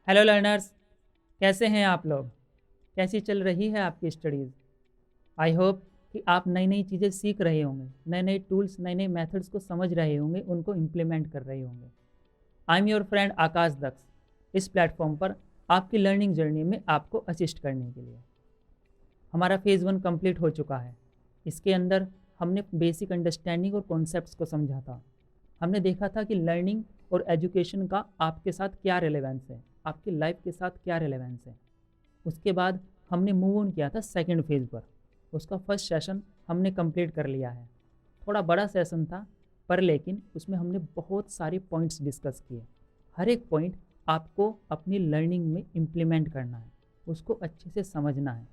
Hello learners, कैसे हैं आप लोग? कैसी चल रही है आपकी स्टडीज़? आई होप कि आप नई नई चीज़ें सीख रहे होंगे, नए नए टूल्स, नए नए मेथड्स को समझ रहे होंगे, उनको इम्प्लीमेंट कर रहे होंगे। आई एम योर फ्रेंड आकाश दक्ष, इस प्लेटफॉर्म पर आपकी लर्निंग जर्नी में आपको असिस्ट करने के लिए। हमारा फेज़ 1 कंप्लीट हो चुका है। इसके अंदर हमने बेसिक अंडरस्टैंडिंग और कॉन्सेप्ट्स को समझा था। हमने देखा था कि लर्निंग और एजुकेशन का आपके साथ क्या रिलेवेंस है, आपकी लाइफ के साथ क्या रिलेवेंस है। उसके बाद हमने मूव ऑन किया था सेकंड फेज़ पर। उसका फर्स्ट सेशन हमने कंप्लीट कर लिया है। थोड़ा बड़ा सेशन था, पर लेकिन उसमें हमने बहुत सारे पॉइंट्स डिस्कस किए। हर एक पॉइंट आपको अपनी लर्निंग में इम्प्लीमेंट करना है, उसको अच्छे से समझना है।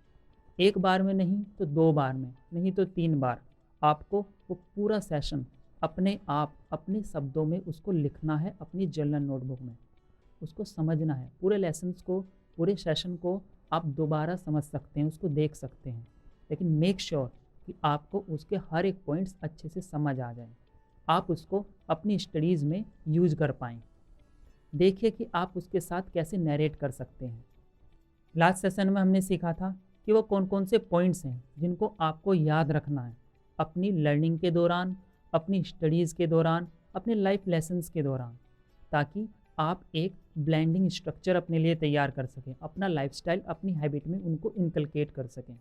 एक बार में नहीं तो 2 बार में, नहीं तो 3 बार आपको वो पूरा सेशन अपने आप अपने शब्दों में उसको लिखना है अपनी जर्नल नोटबुक में। उसको समझना है, पूरे लेसन्स को, पूरे सेशन को आप दोबारा समझ सकते हैं, उसको देख सकते हैं, लेकिन मेक श्योर कि आपको उसके हर एक पॉइंट्स अच्छे से समझ आ जाए, आप उसको अपनी स्टडीज़ में यूज कर पाएँ। देखिए कि आप उसके साथ कैसे नरेट कर सकते हैं। लास्ट सेशन में हमने सीखा था कि वो कौन कौन से पॉइंट्स हैं जिनको आपको याद रखना है अपनी लर्निंग के दौरान, अपनी स्टडीज़ के दौरान, अपने लाइफ लेसन्स के दौरान, ताकि आप एक ब्लेंडिंग स्ट्रक्चर अपने लिए तैयार कर सकें, अपना लाइफस्टाइल अपनी हैबिट में उनको इनकलकेट कर सकें।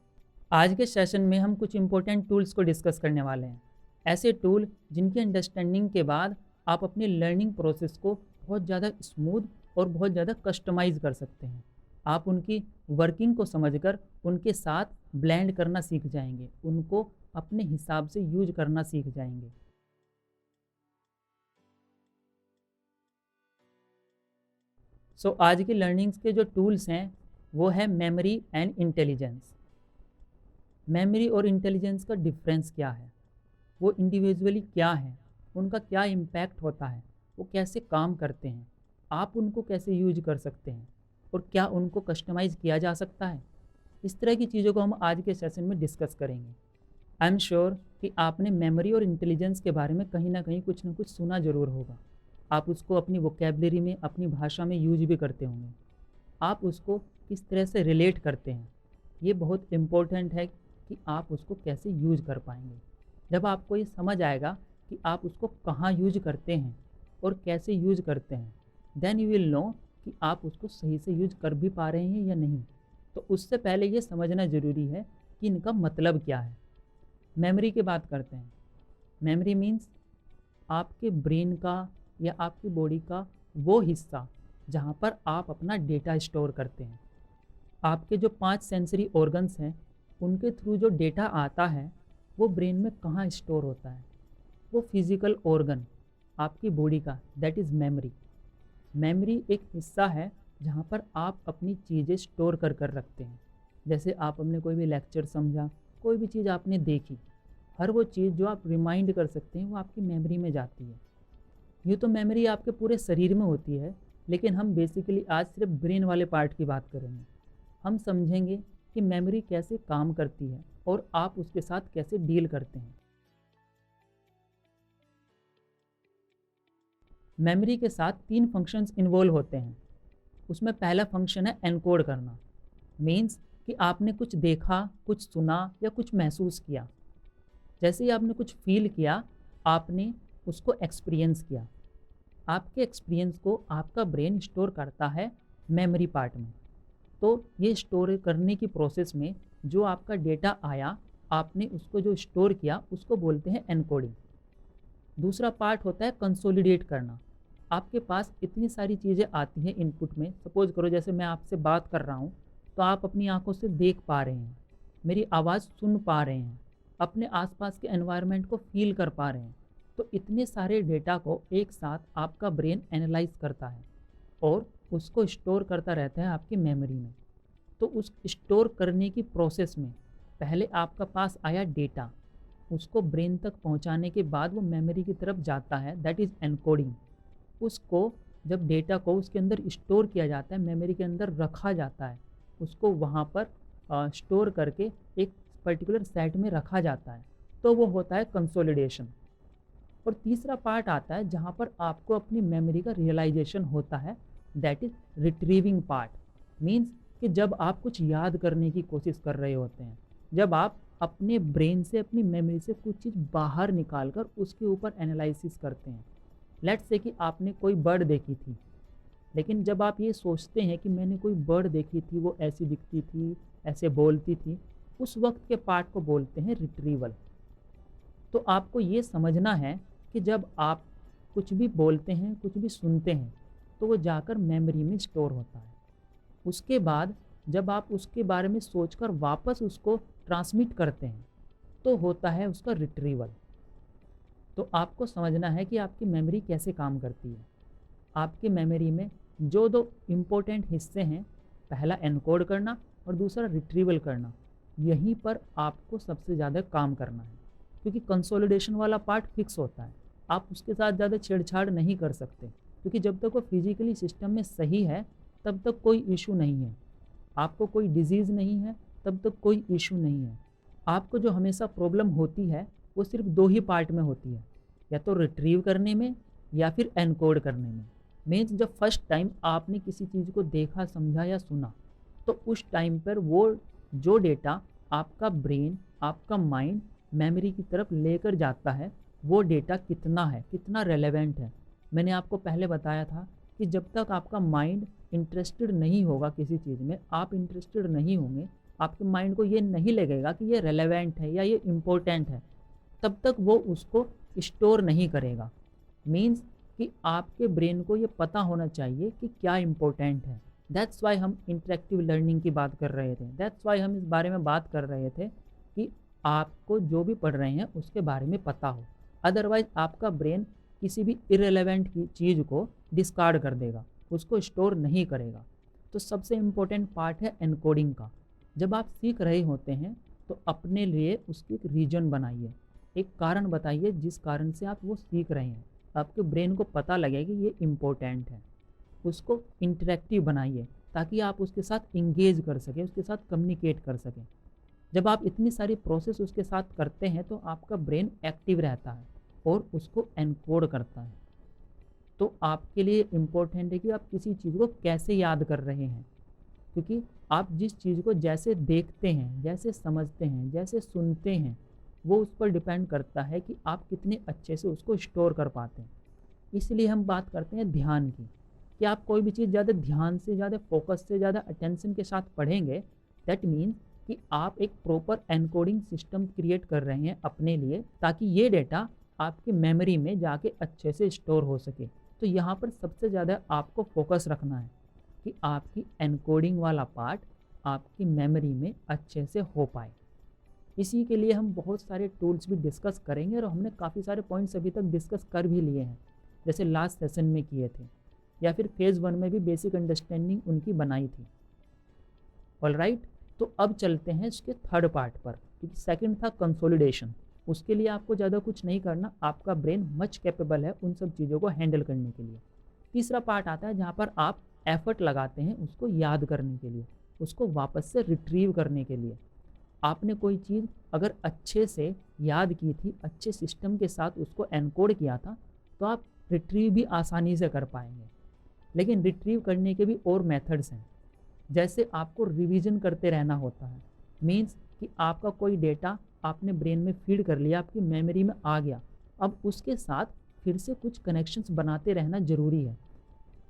आज के सेशन में हम कुछ इंपॉर्टेंट टूल्स को डिस्कस करने वाले हैं। ऐसे टूल जिनकी अंडरस्टैंडिंग के बाद आप अपने लर्निंग प्रोसेस को बहुत ज़्यादा स्मूथ और बहुत ज़्यादा कस्टमाइज़ कर सकते हैं। आप उनकी वर्किंग को समझकर उनके साथ ब्लेंड करना सीख जाएंगे, उनको अपने हिसाब से यूज करना सीख जाएंगे। आज की लर्निंग्स के जो टूल्स हैं वो है मेमोरी एंड इंटेलिजेंस। मेमोरी और इंटेलिजेंस का डिफरेंस क्या है, वो इंडिविजुअली क्या है, उनका क्या इम्पैक्ट होता है, वो कैसे काम करते हैं, आप उनको कैसे यूज कर सकते हैं, और क्या उनको कस्टमाइज़ किया जा सकता है। इस तरह की चीज़ों को हम आज के सेशन में डिस्कस करेंगे। आई एम श्योर कि आपने मेमोरी और इंटेलिजेंस के बारे में कहीं ना कहीं कुछ ना कुछ सुना ज़रूर होगा। आप उसको अपनी वोकेबलरी में, अपनी भाषा में यूज भी करते होंगे। आप उसको किस तरह से रिलेट करते हैं, ये बहुत इम्पोर्टेंट है कि आप उसको कैसे यूज कर पाएंगे। जब आपको ये समझ आएगा कि आप उसको कहाँ यूज करते हैं और कैसे यूज करते हैं, देन यू विल नो कि आप उसको सही से यूज कर भी पा रहे हैं या नहीं। तो उससे पहले ये समझना ज़रूरी है कि इनका मतलब क्या है। मेमोरी की बात करते हैं। मेमोरी मीन्स आपके ब्रेन का या आपकी बॉडी का वो हिस्सा जहाँ पर आप अपना डेटा स्टोर करते हैं। आपके जो 5 सेंसरी ऑर्गन्स हैं, उनके थ्रू जो डेटा आता है वो ब्रेन में कहाँ स्टोर होता है। वो फिज़िकल ऑर्गन आपकी बॉडी का, दैट इज़ मेमोरी। मेमोरी एक हिस्सा है जहाँ पर आप अपनी चीज़ें स्टोर कर कर रखते हैं। जैसे आप अपने कोई भी लेक्चर समझा, कोई भी चीज़ आपने देखी, हर वो चीज़ जो आप रिमाइंड कर सकते हैं वो आपकी मेमोरी में जाती है। यूँ तो मेमोरी आपके पूरे शरीर में होती है, लेकिन हम बेसिकली आज सिर्फ ब्रेन वाले पार्ट की बात करेंगे। हम समझेंगे कि मेमोरी कैसे काम करती है और आप उसके साथ कैसे डील करते हैं। मेमोरी के साथ 3 फंक्शंस इन्वॉल्व होते हैं। उसमें पहला फंक्शन है एनकोड करना। मीन्स कि आपने कुछ देखा, कुछ सुना या कुछ महसूस किया। जैसे ही आपने कुछ फील किया, आपने उसको एक्सपीरियंस किया। आपके एक्सपीरियंस को आपका ब्रेन स्टोर करता है मेमोरी पार्ट में। तो ये स्टोर करने की प्रोसेस में जो आपका डेटा आया, आपने उसको जो स्टोर किया, उसको बोलते हैं एनकोडिंग। दूसरा पार्ट होता है कंसोलिडेट करना। आपके पास इतनी सारी चीज़ें आती हैं इनपुट में। सपोज करो जैसे मैं आपसे बात कर रहा हूँ, तो आप अपनी आंखों से देख पा रहे हैं, मेरी आवाज़ सुन पा रहे हैं, अपने आसपास के एनवायरनमेंट को फील कर पा रहे हैं। तो इतने सारे डेटा को एक साथ आपका ब्रेन एनालाइज करता है और उसको स्टोर करता रहता है आपकी मेमोरी में। तो उस स्टोर करने की प्रोसेस में पहले आपका पास आया डेटा, उसको ब्रेन तक पहुंचाने के बाद वो मेमोरी की तरफ जाता है, दैट इज़ एनकोडिंग। उसको जब डेटा को उसके अंदर स्टोर किया जाता है, मेमोरी के अंदर रखा जाता है, उसको वहाँ पर स्टोर करके एक पर्टिकुलर सेट में रखा जाता है, तो वो होता है कंसोलिडेशन। और तीसरा पार्ट आता है जहाँ पर आपको अपनी मेमोरी का रियलाइजेशन होता है, that is retrieving part. Means कि जब आप कुछ याद करने की कोशिश कर रहे होते हैं, जब आप अपने ब्रेन से, अपनी मेमोरी से कुछ चीज़ बाहर निकाल कर उसके ऊपर एनालिसिस करते हैं। लेट्स से कि आपने कोई बर्ड देखी थी, लेकिन जब आप ये सोचते हैं कि मैंने कोई बर्ड देखी थी, वो ऐसी दिखती थी, ऐसे बोलती थी, उस वक्त के पार्ट को बोलते हैं रिट्रीवल। तो आपको ये समझना है कि जब आप कुछ भी बोलते हैं, कुछ भी सुनते हैं, तो वो जाकर मेमोरी में स्टोर होता है। उसके बाद जब आप उसके बारे में सोचकर वापस उसको ट्रांसमिट करते हैं, तो होता है उसका रिट्रीवल। तो आपको समझना है कि आपकी मेमोरी कैसे काम करती है। आपकी मेमोरी में जो दो इम्पोर्टेंट हिस्से हैं, पहला एनकोड करना और दूसरा रिट्रीवल करना, यहीं पर आपको सबसे ज़्यादा काम करना है, क्योंकि कंसोलिडेशन वाला पार्ट फिक्स होता है। आप उसके साथ ज़्यादा छेड़छाड़ नहीं कर सकते, क्योंकि जब तक वो फिजिकली सिस्टम में सही है तब तक कोई इशू नहीं है। आपको कोई डिजीज़ नहीं है तब तक कोई इशू नहीं है। आपको जो हमेशा प्रॉब्लम होती है वो सिर्फ दो ही पार्ट में होती है, या तो रिट्रीव करने में या फिर एनकोड करने में। मीन्स जब फर्स्ट टाइम आपने किसी चीज़ को देखा, समझा या सुना, तो उस टाइम पर वो जो डेटा आपका ब्रेन, आपका माइंड मेमोरी की तरफ लेकर जाता है, वो डेटा कितना है, कितना रेलेवेंट है। मैंने आपको पहले बताया था कि जब तक आपका माइंड इंटरेस्टेड नहीं होगा किसी चीज़ में, आप इंटरेस्टेड नहीं होंगे, आपके माइंड को ये नहीं लगेगा कि ये रेलेवेंट है या ये इम्पोर्टेंट है, तब तक वो उसको स्टोर नहीं करेगा। मीन्स कि आपके ब्रेन को ये पता होना चाहिए कि क्या इम्पोर्टेंट है। दैट्स वाई हम इंटरेक्टिव लर्निंग की बात कर रहे थे, दैट्स वाई हम इस बारे में बात कर रहे थे कि आपको जो भी पढ़ रहे हैं उसके बारे में पता हो। अदरवाइज आपका ब्रेन किसी भी इरेलेवेंट की चीज़ को डिस्कार्ड कर देगा, उसको स्टोर नहीं करेगा। तो सबसे इम्पोर्टेंट पार्ट है एनकोडिंग का। जब आप सीख रहे होते हैं तो अपने लिए उसकी एक रीजन बनाइए, एक कारण बताइए जिस कारण से आप वो सीख रहे हैं। आपके ब्रेन को पता लगे कि ये इम्पोर्टेंट है। उसको इंटरेक्टिव बनाइए ताकि आप उसके साथ इंगेज कर सकें, उसके साथ कम्युनिकेट कर सकें। जब आप इतनी सारी प्रोसेस उसके साथ करते हैं तो आपका ब्रेन एक्टिव रहता है और उसको एनकोड करता है। तो आपके लिए इम्पोर्टेंट है कि आप किसी चीज़ को कैसे याद कर रहे हैं, क्योंकि आप जिस चीज़ को जैसे देखते हैं, जैसे समझते हैं, जैसे सुनते हैं, वो उस पर डिपेंड करता है कि आप कितने अच्छे से उसको स्टोर कर पाते हैं। इसलिए हम बात करते हैं ध्यान की, कि आप कोई भी चीज़ ज़्यादा ध्यान से, ज़्यादा फोकस से, ज़्यादा अटेंशन के साथ पढ़ेंगे, दैट मीन्स कि आप एक प्रॉपर एनकोडिंग सिस्टम क्रिएट कर रहे हैं अपने लिए, ताकि ये डेटा आपकी मेमोरी में जाके अच्छे से स्टोर हो सके। तो यहाँ पर सबसे ज़्यादा आपको फोकस रखना है कि आपकी एनकोडिंग वाला पार्ट आपकी मेमोरी में अच्छे से हो पाए। इसी के लिए हम बहुत सारे टूल्स भी डिस्कस करेंगे और हमने काफ़ी सारे पॉइंट्स अभी तक डिस्कस कर भी लिए हैं, जैसे लास्ट सेशन में किए थे, या फिर फेज़ 1 में भी बेसिक अंडरस्टैंडिंग उनकी बनाई थी। ऑलराइट, तो अब चलते हैं इसके थर्ड पार्ट पर, क्योंकि सेकंड था कंसोलिडेशन। उसके लिए आपको ज़्यादा कुछ नहीं करना, आपका ब्रेन मच कैपेबल है उन सब चीज़ों को हैंडल करने के लिए। तीसरा पार्ट आता है जहाँ पर आप एफर्ट लगाते हैं उसको याद करने के लिए, उसको वापस से रिट्रीव करने के लिए। आपने कोई चीज़ अगर अच्छे से याद की थी, अच्छे सिस्टम के साथ उसको एनकोड किया था, तो आप रिट्रीव भी आसानी से कर पाएंगे। लेकिन रिट्रीव करने के भी और मेथड्स हैं, जैसे आपको रिवीजन करते रहना होता है। मीन्स कि आपका कोई डेटा आपने ब्रेन में फीड कर लिया, आपकी मेमोरी में आ गया, अब उसके साथ फिर से कुछ कनेक्शंस बनाते रहना ज़रूरी है।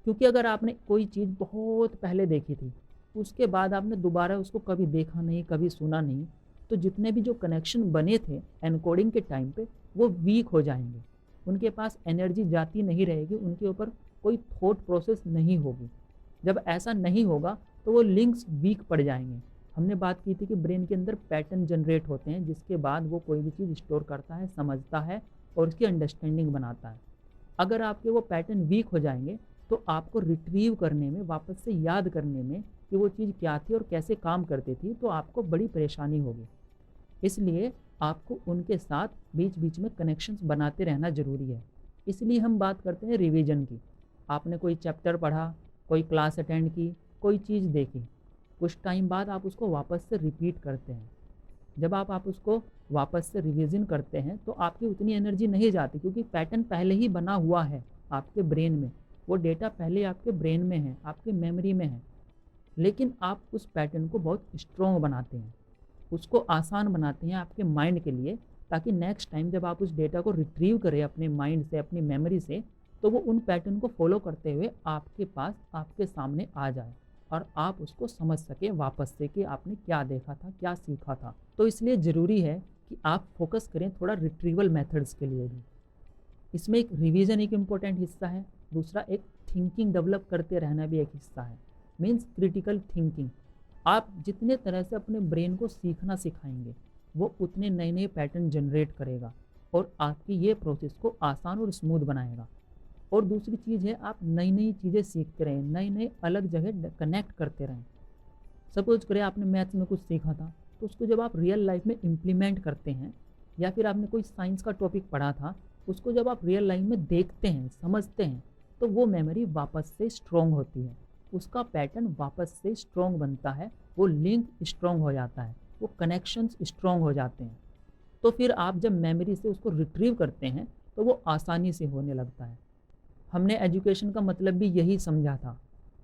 क्योंकि अगर आपने कोई चीज़ बहुत पहले देखी थी, उसके बाद आपने दोबारा उसको कभी देखा नहीं, कभी सुना नहीं, तो जितने भी जो कनेक्शन बने थे एनकोडिंग के टाइम पे, वो वीक हो जाएंगे, उनके पास एनर्जी जाती नहीं रहेगी, उनके ऊपर कोई थॉट प्रोसेस नहीं होगी। जब ऐसा नहीं होगा तो वो लिंक्स वीक पड़ जाएंगे। हमने बात की थी कि ब्रेन के अंदर पैटर्न जनरेट होते हैं, जिसके बाद वो कोई भी चीज़ स्टोर करता है, समझता है और उसकी अंडरस्टैंडिंग बनाता है। अगर आपके वो पैटर्न वीक हो जाएंगे तो आपको रिट्रीव करने में, वापस से याद करने में कि वो चीज़ क्या थी और कैसे काम करती थी, तो आपको बड़ी परेशानी होगी। इसलिए आपको उनके साथ बीच बीच में कनेक्शंस बनाते रहना ज़रूरी है। इसलिए हम बात करते हैं रिवीजन की। आपने कोई चैप्टर पढ़ा, कोई क्लास अटेंड की, कोई चीज़ देखी, कुछ टाइम बाद आप उसको वापस से रिपीट करते हैं। जब आप उसको वापस से रिवीजन करते हैं तो आपकी उतनी एनर्जी नहीं जाती, क्योंकि पैटर्न पहले ही बना हुआ है आपके ब्रेन में। वो डेटा पहले आपके ब्रेन में है, आपके मेमोरी में है, लेकिन आप उस पैटर्न को बहुत स्ट्रॉन्ग बनाते हैं, उसको आसान बनाते हैं आपके माइंड के लिए, ताकि नेक्स्ट टाइम जब आप उस डेटा को रिट्रीव करें अपने माइंड से, अपनी मेमोरी से, तो वो उन पैटर्न को फॉलो करते हुए आपके पास, आपके सामने आ जाए और आप उसको समझ सकें वापस से कि आपने क्या देखा था, क्या सीखा था। तो इसलिए ज़रूरी है कि आप फोकस करें थोड़ा रिट्रीवल मेथड्स के लिए भी। इसमें एक रिवीजन एक इम्पोर्टेंट हिस्सा है, दूसरा एक थिंकिंग डेवलप करते रहना भी एक हिस्सा है, मीन्स क्रिटिकल थिंकिंग। आप जितने तरह से अपने ब्रेन को सीखना सिखाएंगे, वो उतने नए नए पैटर्न जनरेट करेगा और आपकी ये प्रोसेस को आसान और स्मूथ बनाएगा। और दूसरी चीज़ है, आप नई नई चीज़ें सीखते रहें, नए नए अलग जगह कनेक्ट करते रहें। सपोज करें आपने मैथ्स में कुछ सीखा था, तो उसको जब आप रियल लाइफ में इम्प्लीमेंट करते हैं, या फिर आपने कोई साइंस का टॉपिक पढ़ा था, उसको जब आप रियल लाइफ में देखते हैं, समझते हैं, तो वो मेमोरी वापस से स्ट्रॉन्ग होती है, उसका पैटर्न वापस से स्ट्रॉन्ग बनता है, वो लिंक स्ट्रॉन्ग हो जाता है, वो कनेक्शंस स्ट्रॉन्ग हो जाते हैं। तो फिर आप जब मेमोरी से उसको रिट्रीव करते हैं, तो वो आसानी से होने लगता है। हमने एजुकेशन का मतलब भी यही समझा था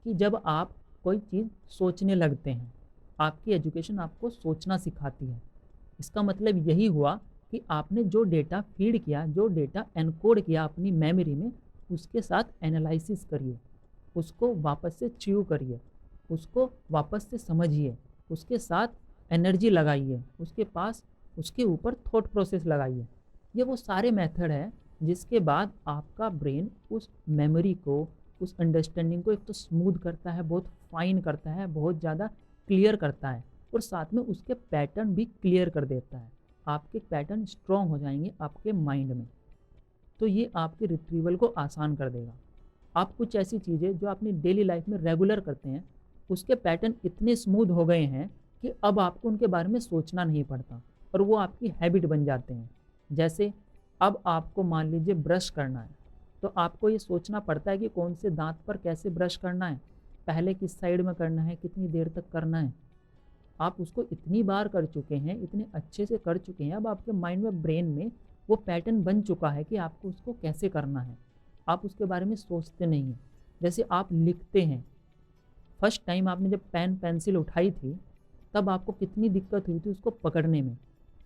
कि जब आप कोई चीज़ सोचने लगते हैं, आपकी एजुकेशन आपको सोचना सिखाती है। इसका मतलब यही हुआ कि आपने जो डेटा फीड किया, जो डेटा एनकोड किया अपनी मेमोरी में, उसके साथ एनालिसिस करिए, उसको वापस से च्यू करिए, उसको वापस से समझिए, उसके साथ एनर्जी लगाइए, उसके पास उसके ऊपर थॉट प्रोसेस लगाइए। ये वो सारे मेथड है जिसके बाद आपका ब्रेन उस मेमोरी को, उस अंडरस्टैंडिंग को एक तो स्मूथ करता है, बहुत फाइन करता है, बहुत ज़्यादा क्लियर करता है, और साथ में उसके पैटर्न भी क्लियर कर देता है। आपके पैटर्न स्ट्रॉन्ग हो जाएंगे आपके माइंड में, तो ये आपके रिट्रीवल को आसान कर देगा। आप कुछ ऐसी चीज़ें जो अपनी डेली लाइफ में रेगुलर करते हैं, उसके पैटर्न इतने स्मूथ हो गए हैं कि अब आपको उनके बारे में सोचना नहीं पड़ता और वो आपकी हैबिट बन जाते हैं। जैसे अब आपको मान लीजिए ब्रश करना है, तो आपको ये सोचना पड़ता है कि कौन से दांत पर कैसे ब्रश करना है, पहले किस साइड में करना है, कितनी देर तक करना है। आप उसको इतनी बार कर चुके हैं, इतने अच्छे से कर चुके हैं, अब आपके माइंड में, ब्रेन में वो पैटर्न बन चुका है कि आपको उसको कैसे करना है। आप उसके बारे में सोचते नहीं हैं। जैसे आप लिखते हैं, फर्स्ट टाइम आपने जब पेन पेंसिल उठाई थी, तब आपको कितनी दिक्कत हुई थी उसको पकड़ने में,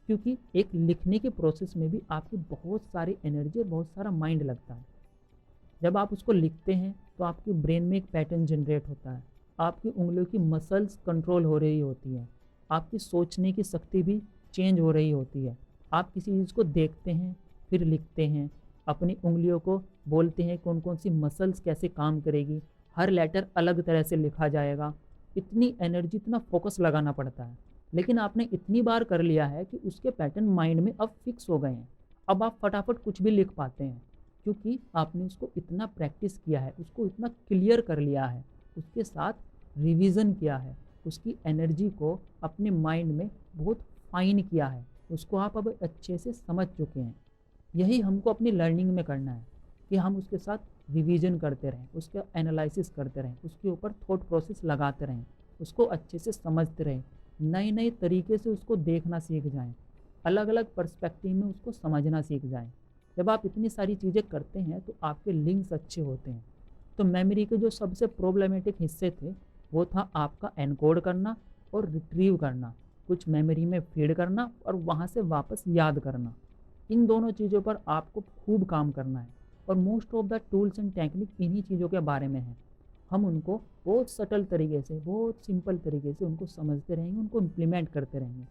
क्योंकि एक लिखने के प्रोसेस में भी आपकी बहुत सारी एनर्जी और बहुत सारा माइंड लगता है। जब आप उसको लिखते हैं तो आपके ब्रेन में एक पैटर्न जनरेट होता है, आपकी उंगलियों की मसल्स कंट्रोल हो रही होती हैं, आपकी सोचने की शक्ति भी चेंज हो रही होती है। आप किसी चीज़ को देखते हैं, फिर लिखते हैं, अपनी उंगलियों को बोलते हैं कौन कौन सी मसल्स कैसे काम करेगी, हर लेटर अलग तरह से लिखा जाएगा। इतनी एनर्जी, इतना फोकस लगाना पड़ता है, लेकिन आपने इतनी बार कर लिया है कि उसके पैटर्न माइंड में अब फिक्स हो गए हैं। अब आप फटाफट कुछ भी लिख पाते हैं, क्योंकि आपने उसको इतना प्रैक्टिस किया है, उसको इतना क्लियर कर लिया है, उसके साथ रिवीजन किया है, उसकी एनर्जी को अपने माइंड में बहुत फाइन किया है, उसको आप अब अच्छे से समझ चुके हैं। यही हमको अपनी लर्निंग में करना है कि हम उसके साथ रिवीजन करते रहें, उसका एनालिसिस करते रहें, उसके ऊपर थॉट प्रोसेस लगाते रहें, उसको अच्छे से समझते रहें, नए नए तरीके से उसको देखना सीख जाएं, अलग अलग पर्सपेक्टिव में उसको समझना सीख जाएं। जब आप इतनी सारी चीज़ें करते हैं तो आपके लिंक्स अच्छे होते हैं। तो मेमोरी के जो सबसे प्रॉब्लमेटिक हिस्से थे, वो था आपका एनकोड करना और रिट्रीव करना, कुछ मेमोरी में फीड करना और वहाँ से वापस याद करना। इन दोनों चीज़ों पर आपको खूब काम करना है, और most of the tools and technique इन्हीं चीज़ों के बारे में है। हम उनको बहुत सटल तरीके से, बहुत सिंपल तरीके से उनको समझते रहेंगे, उनको इम्प्लीमेंट करते रहेंगे।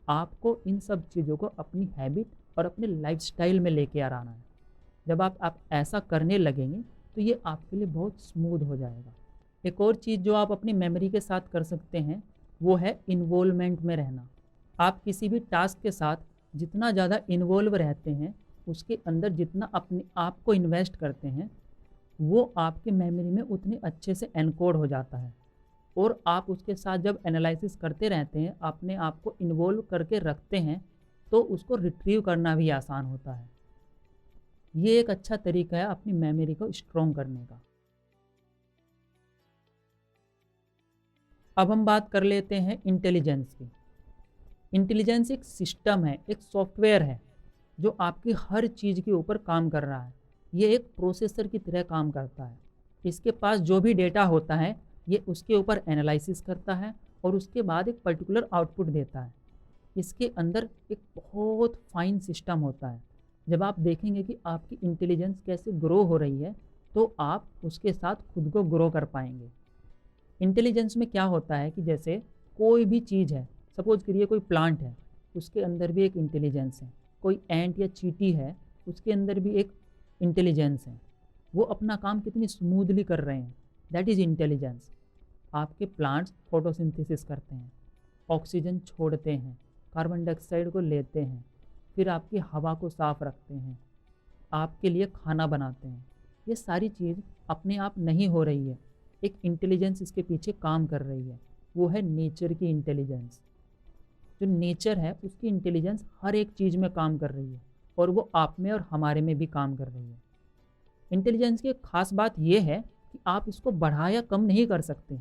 आपको इन सब चीज़ों को अपनी हैबिट और अपने लाइफस्टाइल में लेके आना है। जब आप ऐसा करने लगेंगे तो ये आपके लिए बहुत स्मूथ हो जाएगा। एक और चीज़ जो आप अपनी मेमोरी के साथ कर सकते हैं, वो है इन्वॉल्वमेंट में रहना। आप किसी भी टास्क के साथ जितना ज़्यादा इन्वॉल्व रहते हैं, उसके अंदर जितना अपने आप को इन्वेस्ट करते हैं, वो आपके मेमोरी में उतने अच्छे से एनकोड हो जाता है। और आप उसके साथ जब एनालिसिस करते रहते हैं, अपने आप को इन्वॉल्व करके रखते हैं, तो उसको रिट्रीव करना भी आसान होता है। ये एक अच्छा तरीका है अपनी मेमोरी को स्ट्रॉन्ग करने का। अब हम बात कर लेते हैं इंटेलिजेंस की। इंटेलिजेंस एक सिस्टम है, एक सॉफ्टवेयर है जो आपकी हर चीज़ के ऊपर काम कर रहा है। ये एक प्रोसेसर की तरह काम करता है। इसके पास जो भी डेटा होता है ये उसके ऊपर एनालिसिस करता है और उसके बाद एक पर्टिकुलर आउटपुट देता है। इसके अंदर एक बहुत फाइन सिस्टम होता है। जब आप देखेंगे कि आपकी इंटेलिजेंस कैसे ग्रो हो रही है तो आप उसके साथ खुद को ग्रो कर पाएंगे। इंटेलिजेंस में क्या होता है कि जैसे कोई भी चीज़ है, सपोज करिए कोई प्लांट है, उसके अंदर भी एक इंटेलिजेंस है। कोई एंट या चींटी है, उसके अंदर भी एक इंटेलिजेंस है। वो अपना काम कितनी स्मूथली कर रहे हैं, दैट इज़ इंटेलिजेंस। आपके प्लांट्स फोटोसिंथेसिस करते हैं, ऑक्सीजन छोड़ते हैं, कार्बन डाइऑक्साइड को लेते हैं, फिर आपकी हवा को साफ रखते हैं, आपके लिए खाना बनाते हैं। ये सारी चीज़ अपने आप नहीं हो रही है, एक इंटेलिजेंस इसके पीछे काम कर रही है। वो है नेचर की इंटेलिजेंस। जो नेचर है उसकी इंटेलिजेंस हर एक चीज़ में काम कर रही है और वो आप में और हमारे में भी काम कर रही है। इंटेलिजेंस की एक खास बात यह है कि आप इसको बढ़ा या कम नहीं कर सकते।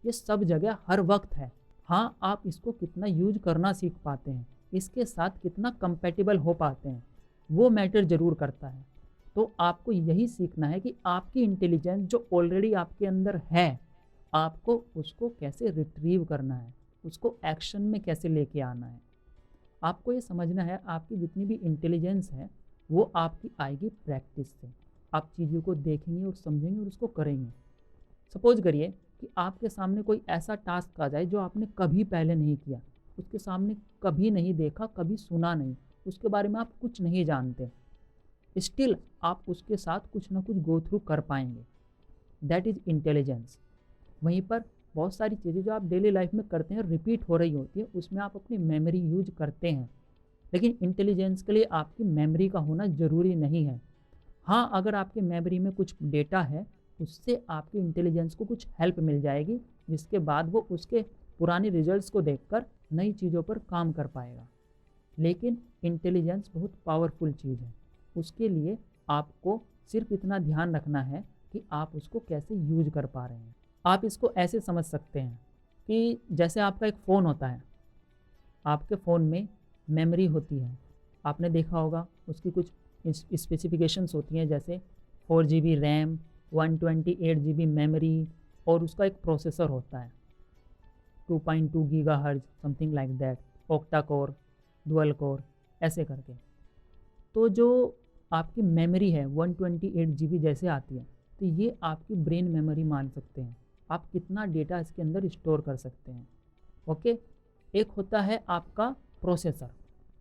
ये सब जगह हर वक्त है। हाँ, आप इसको कितना यूज करना सीख पाते हैं, इसके साथ कितना कंपेटेबल हो पाते हैं, वो मैटर ज़रूर करता है। तो आपको यही सीखना है कि आपकी इंटेलिजेंस जो ऑलरेडी आपके अंदर है, आपको उसको कैसे रिट्रीव करना है, उसको एक्शन में कैसे लेके आना है। आपको ये समझना है आपकी जितनी भी इंटेलिजेंस है वो आपकी आएगी प्रैक्टिस से। आप चीज़ों को देखेंगे और समझेंगे और उसको करेंगे। सपोज करिए कि आपके सामने कोई ऐसा टास्क आ जाए जो आपने कभी पहले नहीं किया, उसके सामने कभी नहीं देखा, कभी सुना नहीं, उसके बारे में आप कुछ नहीं जानते, स्टिल आप उसके साथ कुछ ना कुछ गो थ्रू कर पाएंगे। That is intelligence. वहीं पर बहुत सारी चीज़ें जो आप डेली लाइफ में करते हैं रिपीट हो रही होती है, उसमें आप अपनी मेमोरी यूज करते हैं, लेकिन इंटेलिजेंस के लिए आपकी मेमोरी का होना ज़रूरी नहीं है। हाँ, अगर आपकी मेमोरी में कुछ डेटा है उससे आपकी इंटेलिजेंस को कुछ हेल्प मिल जाएगी, जिसके बाद वो उसके पुराने रिजल्ट्स को देखकर नई चीज़ों पर काम कर पाएगा। लेकिन इंटेलिजेंस बहुत पावरफुल चीज़ है। उसके लिए आपको सिर्फ इतना ध्यान रखना है कि आप उसको कैसे यूज कर पा रहे हैं। आप इसको ऐसे समझ सकते हैं कि जैसे आपका एक फ़ोन होता है, आपके फ़ोन में मेमोरी होती है। आपने देखा होगा उसकी कुछ स्पेसिफिकेशंस होती हैं, जैसे 4 GB रैम, 128 GB मेमोरी, और उसका एक प्रोसेसर होता है 2.2 GHz, something like that, octa core, dual core, ऐसे करके। तो जो आपकी मेमोरी है 128 GB जैसे आती है, तो ये आपकी ब्रेन मेमोरी मान सकते हैं। आप कितना डेटा इसके अंदर स्टोर कर सकते हैं। ओके। एक होता है आपका प्रोसेसर।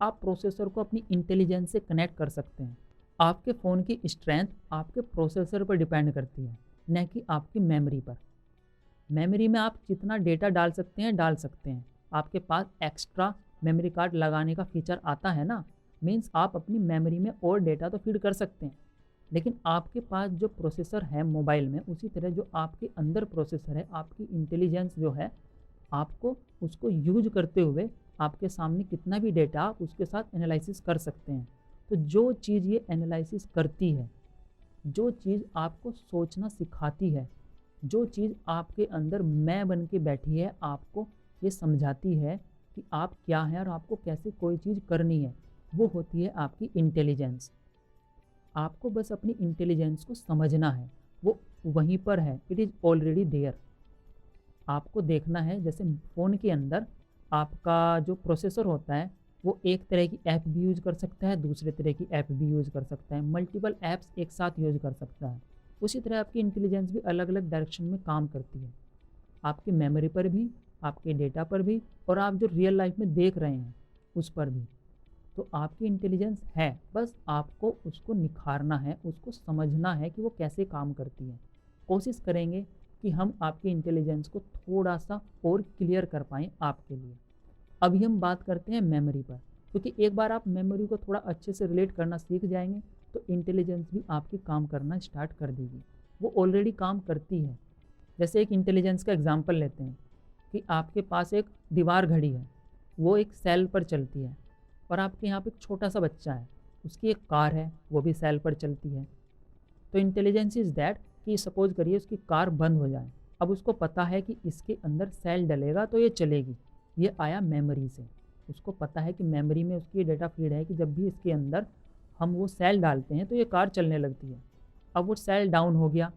आप प्रोसेसर को अपनी इंटेलिजेंस से कनेक्ट कर सकते हैं। आपके फ़ोन की स्ट्रेंथ आपके प्रोसेसर पर डिपेंड करती है, न कि आपकी मेमोरी पर। मेमोरी में आप जितना डेटा डाल सकते हैं डाल सकते हैं। आपके पास एक्स्ट्रा मेमोरी कार्ड लगाने का फीचर आता है ना, मीन्स आप अपनी मेमोरी में और डेटा तो फीड कर सकते हैं। लेकिन आपके पास जो प्रोसेसर है मोबाइल में, उसी तरह जो आपके अंदर प्रोसेसर है, आपकी इंटेलिजेंस जो है, आपको उसको यूज करते हुए आपके सामने कितना भी डेटा आप उसके साथ एनालिसिस कर सकते हैं। तो जो चीज़ ये एनालिसिस करती है, जो चीज़ आपको सोचना सिखाती है, जो चीज़ आपके अंदर मैं बन के बैठी है, आपको ये समझाती है कि आप क्या हैं और आपको कैसे कोई चीज़ करनी है, वो होती है आपकी इंटेलिजेंस। आपको बस अपनी इंटेलिजेंस को समझना है, वो वहीं पर है, इट इज़ ऑलरेडी देयर। आपको देखना है जैसे फ़ोन के अंदर आपका जो प्रोसेसर होता है वो एक तरह की ऐप भी यूज़ कर सकता है, दूसरे तरह की ऐप भी यूज़ कर सकता है, मल्टीपल ऐप्स एक साथ यूज़ कर सकता है। उसी तरह आपकी इंटेलिजेंस भी अलग अलग डायरेक्शन में काम करती है, आपकी मेमोरी पर भी, आपके डेटा पर भी, और आप जो रियल लाइफ में देख रहे हैं उस पर भी। तो आपकी इंटेलिजेंस है, बस आपको उसको निखारना है, उसको समझना है कि वो कैसे काम करती है। कोशिश करेंगे कि हम आपकी इंटेलिजेंस को थोड़ा सा और क्लियर कर पाएँ आपके लिए। अभी हम बात करते हैं मेमोरी पर, क्योंकि एक बार आप मेमोरी को थोड़ा अच्छे से रिलेट करना सीख जाएंगे तो इंटेलिजेंस भी आपकी काम करना स्टार्ट कर देगी। वो ऑलरेडी काम करती है। जैसे एक इंटेलिजेंस का एग्जांपल लेते हैं कि आपके पास एक दीवार घड़ी है, वो एक सेल पर चलती है, और आपके यहाँ पे एक छोटा सा बच्चा है, उसकी एक कार है, वो भी सेल पर चलती है। तो इंटेलिजेंस इज़ दैट कि सपोज करिए उसकी कार बंद हो जाए, अब उसको पता है कि इसके अंदर सेल डलेगा तो ये चलेगी। ये आया मेमोरी से। उसको पता है कि मेमोरी में उसकी डेटा फीड है कि जब भी इसके अंदर हम वो सेल डालते हैं तो ये कार चलने लगती है। अब वो सेल डाउन हो गया,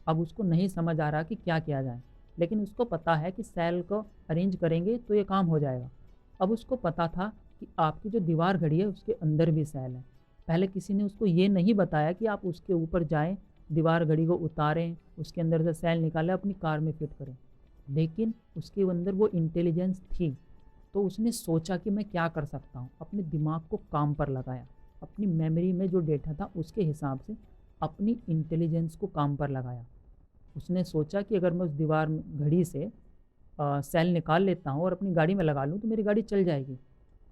अब उसको नहीं समझ आ रहा कि क्या किया जाए, लेकिन उसको पता है कि सेल को अरेंज करेंगे तो ये काम हो जाएगा। अब उसको पता था कि आपकी जो दीवार घड़ी है उसके अंदर भी सेल है। पहले किसी ने उसको ये नहीं बताया कि आप उसके ऊपर जाएं, दीवार घड़ी को उतारें, उसके अंदर से सेल निकालें, अपनी कार में फिट करें। लेकिन उसके अंदर वो इंटेलिजेंस थी, तो उसने सोचा कि मैं क्या कर सकता हूँ, अपने दिमाग को काम पर लगाया, अपनी मेमोरी में जो डेटा था उसके हिसाब से अपनी इंटेलिजेंस को काम पर लगाया। उसने सोचा कि अगर मैं उस दीवार घड़ी से सेल निकाल लेता हूँ और अपनी गाड़ी में लगा लूँ तो मेरी गाड़ी चल जाएगी।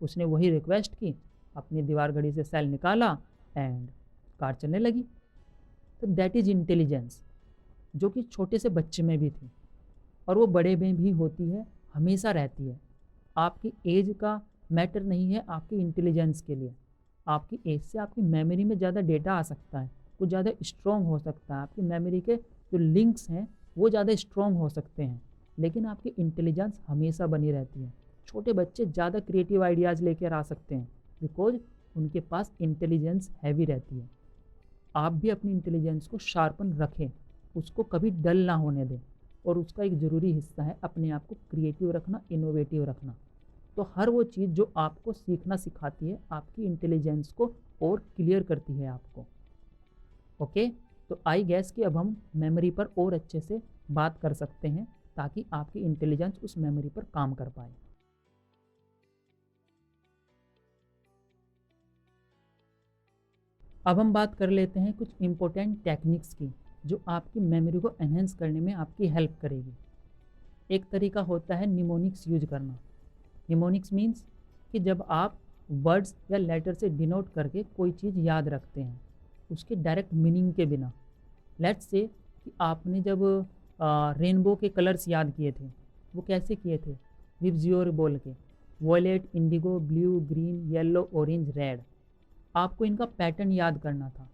उसने वही रिक्वेस्ट की, अपनी दीवार घड़ी से सेल निकाला एंड कार चलने लगी। तो दैट इज़ इंटेलिजेंस, जो कि छोटे से बच्चे में भी थी और वो बड़े में भी होती है, हमेशा रहती है। आपकी एज का मैटर नहीं है आपकी इंटेलिजेंस के लिए। आपकी एज से आपकी मेमोरी में ज़्यादा डेटा आ सकता है, कुछ ज़्यादा स्ट्रॉन्ग हो सकता है, आपकी मेमोरी के जो लिंक्स हैं वो ज़्यादा स्ट्रॉन्ग हो सकते हैं, लेकिन आपकी इंटेलिजेंस हमेशा बनी रहती है। छोटे बच्चे ज़्यादा क्रिएटिव आइडियाज़ लेकर आ सकते हैं बिकॉज उनके पास इंटेलिजेंस हैवी रहती है। आप भी अपनी इंटेलिजेंस को शार्पन रखें, उसको कभी डल ना होने दें, और उसका एक ज़रूरी हिस्सा है अपने आप को क्रिएटिव रखना, इनोवेटिव रखना। तो हर वो चीज़ जो आपको सीखना सिखाती है आपकी इंटेलिजेंस को और क्लियर करती है आपको। ओके, तो आई गैस कि अब हम मेमोरी पर और अच्छे से बात कर सकते हैं ताकि आपकी इंटेलिजेंस उस मेमोरी पर काम कर पाए। अब हम बात कर लेते हैं कुछ इम्पोर्टेंट टेक्निक्स की जो आपकी मेमोरी को एनहेंस करने में आपकी हेल्प करेगी। एक तरीका होता है निमोनिक्स यूज करना। निमोनिक्स मीन्स कि जब आप वर्ड्स या लेटर से डिनोट करके कोई चीज़ याद रखते हैं उसके डायरेक्ट मीनिंग के बिना। लेट्स से कि आपने जब रेनबो के कलर्स याद किए थे, वो कैसे किए थे, विब्जियोर बोल के, violet, indigo, blue, green, yellow, orange, red. आपको इनका पैटर्न याद करना था,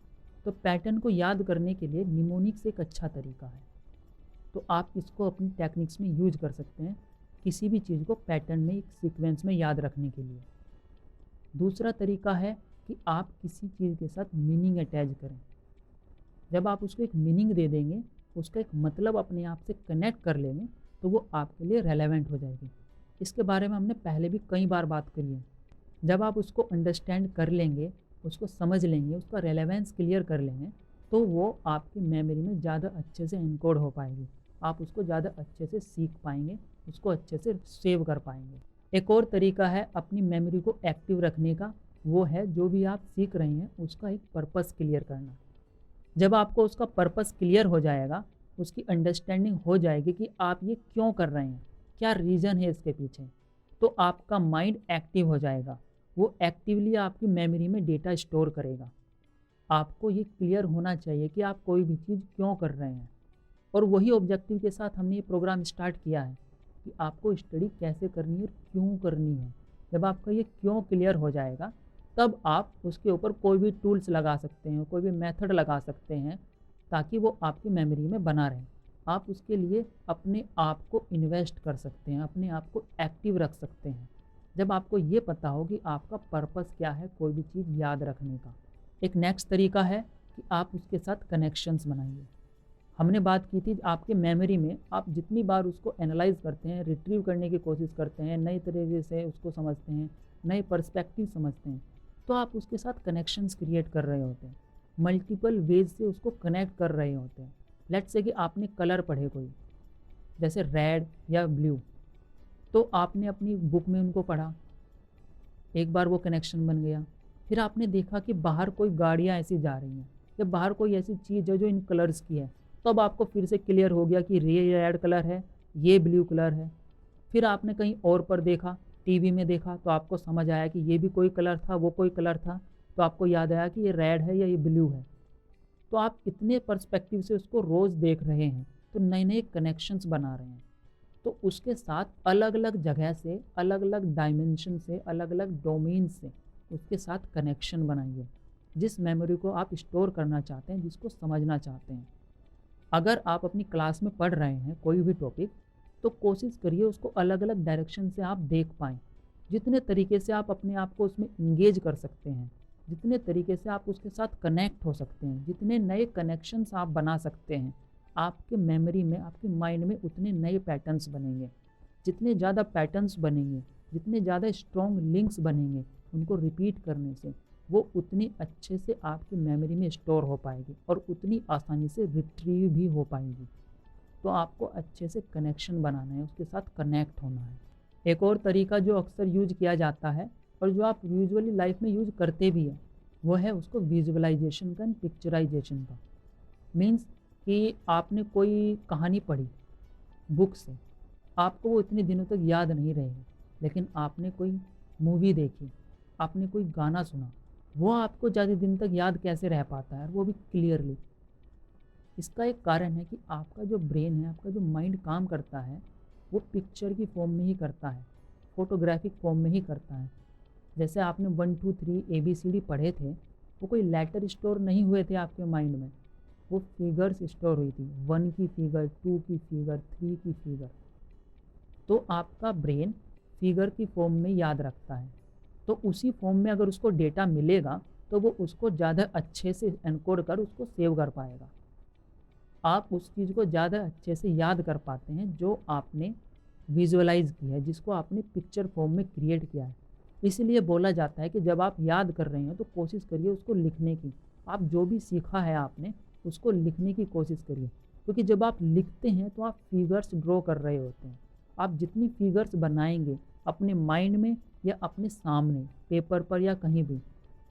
तो पैटर्न को याद करने के लिए निमोनिक्स एक अच्छा तरीका है। तो आप इसको अपनी टेक्निक्स में यूज कर सकते हैं किसी भी चीज़ को पैटर्न में, एक सीक्वेंस में याद रखने के लिए। दूसरा तरीका है कि आप किसी चीज़ के साथ मीनिंग अटैच करें। जब आप उसको एक मीनिंग दे देंगे, उसका एक मतलब अपने आप से कनेक्ट कर लेंगे, तो वो आपके लिए रेलेवेंट हो जाएगी। इसके बारे में हमने पहले भी कई बार बात करी है। जब आप उसको अंडरस्टैंड कर लेंगे, उसको समझ लेंगे, उसका रेलेवेंस क्लियर कर लेंगे, तो वो आपकी मेमोरी में ज़्यादा अच्छे से इनकोड हो पाएगी। आप उसको ज़्यादा अच्छे से सीख पाएंगे, उसको अच्छे से सेव कर पाएंगे। एक और तरीका है अपनी मेमोरी को एक्टिव रखने का, वो है जो भी आप सीख रहे हैं उसका एक पर्पस क्लियर करना। जब आपको उसका पर्पस क्लियर हो जाएगा, उसकी अंडरस्टैंडिंग हो जाएगी कि आप ये क्यों कर रहे हैं, क्या रीज़न है इसके पीछे, तो आपका माइंड एक्टिव हो जाएगा। वो एक्टिवली आपकी मेमोरी में डेटा स्टोर करेगा। आपको ये क्लियर होना चाहिए कि आप कोई भी चीज़ क्यों कर रहे हैं, और वही ऑब्जेक्टिव के साथ हमने ये प्रोग्राम स्टार्ट किया है कि आपको स्टडी कैसे करनी है और क्यों करनी है। जब आपका ये क्यों क्लियर हो जाएगा, तब आप उसके ऊपर कोई भी टूल्स लगा सकते हैं, कोई भी मेथड लगा सकते हैं ताकि वो आपकी मेमोरी में बना रहे। आप उसके लिए अपने आप को इन्वेस्ट कर सकते हैं, अपने आप को एक्टिव रख सकते हैं, जब आपको ये पता हो कि आपका पर्पस क्या है कोई भी चीज़ याद रखने का। एक नेक्स्ट तरीका है कि आप उसके साथ कनेक्शंस बनाइए। हमने बात की थी आपके मेमोरी में आप जितनी बार उसको एनालाइज करते हैं, रिट्रीव करने की कोशिश करते हैं, नए तरीके से उसको समझते हैं, नए पर्सपेक्टिव समझते हैं, तो आप उसके साथ कनेक्शंस क्रिएट कर रहे होते हैं, मल्टीपल वेज से उसको कनेक्ट कर रहे होते हैं। लेट्स से कि आपने कलर पढ़े कोई, जैसे रेड या ब्लू, तो आपने अपनी बुक में उनको पढ़ा, एक बार वो कनेक्शन बन गया। फिर आपने देखा कि बाहर कोई गाड़ियाँ ऐसी जा रही हैं या बाहर कोई ऐसी चीज़ है जो इन कलर्स की है, तब आपको फिर से क्लियर हो गया कि ये रेड कलर है, ये ब्लू कलर है। फिर आपने कहीं और पर देखा, टीवी में देखा, तो आपको समझ आया कि ये भी कोई कलर था, वो कोई कलर था, तो आपको याद आया कि ये रेड है या ये ब्लू है। तो आप इतने पर्सपेक्टिव से उसको रोज़ देख रहे हैं, तो नए नए कनेक्शंस बना रहे हैं। तो उसके साथ अलग अलग जगह से, अलग अलग डायमेंशन से, अलग अलग डोमेन से उसके साथ कनेक्शन बनाइए, जिस मेमोरी को आप स्टोर करना चाहते हैं, जिसको समझना चाहते हैं। अगर आप अपनी क्लास में पढ़ रहे हैं कोई भी टॉपिक, तो कोशिश करिए उसको अलग अलग डायरेक्शन से आप देख पाएँ। जितने तरीके से आप अपने आप को उसमें इंगेज कर सकते हैं, जितने तरीके से आप उसके साथ कनेक्ट हो सकते हैं, जितने नए कनेक्शंस आप बना सकते हैं, आपके मेमोरी में, आपके माइंड में उतने नए पैटर्न्स बनेंगे। जितने ज़्यादा पैटर्न्स बनेंगे, जितने ज़्यादा स्ट्रॉन्ग लिंक्स बनेंगे, उनको रिपीट करने से वो उतनी अच्छे से आपकी मेमोरी में स्टोर हो पाएगी और उतनी आसानी से रिट्रीव भी हो पाएगी। तो आपको अच्छे से कनेक्शन बनाना है, उसके साथ कनेक्ट होना है। एक और तरीका जो अक्सर यूज किया जाता है और जो आप यूजुअली लाइफ में यूज करते भी हैं, वो है उसको विजुअलाइजेशन का एंड पिक्चराइजेशन का। मीन्स कि आपने कोई कहानी पढ़ी बुक से, आपको वो इतने दिनों तक याद नहीं रहेगी, लेकिन आपने कोई मूवी देखी, आपने कोई गाना सुना, वो आपको ज़्यादा दिन तक याद कैसे रह पाता है, और वो भी क्लियरली। इसका एक कारण है कि आपका जो ब्रेन है, आपका जो माइंड काम करता है, वो पिक्चर की फॉर्म में ही करता है, फोटोग्राफिक फॉर्म में ही करता है। जैसे आपने 1 2 3 ABCD पढ़े थे, वो कोई लेटर स्टोर नहीं हुए थे आपके माइंड में, वो फिगर्स स्टोर हुई थी। 1 की फिगर, 2 की फिगर, 3 की फिगर। तो आपका ब्रेन फिगर की फॉर्म में याद रखता है, तो उसी फॉर्म में अगर उसको डेटा मिलेगा तो वो उसको ज़्यादा अच्छे से एनकोड कर उसको सेव कर पाएगा। आप उस चीज़ को ज़्यादा अच्छे से याद कर पाते हैं जो आपने विजुअलाइज़ की है, जिसको आपने पिक्चर फॉर्म में क्रिएट किया है। इसीलिए बोला जाता है कि जब आप याद कर रहे हो तो कोशिश करिए उसको लिखने की। आप जो भी सीखा है आपने, उसको लिखने की कोशिश करिए, क्योंकि जब आप लिखते हैं तो आप फिगर्स ड्रॉ कर रहे होते हैं। आप जितनी फिगर्स बनाएंगे अपने माइंड में या अपने सामने पेपर पर या कहीं भी,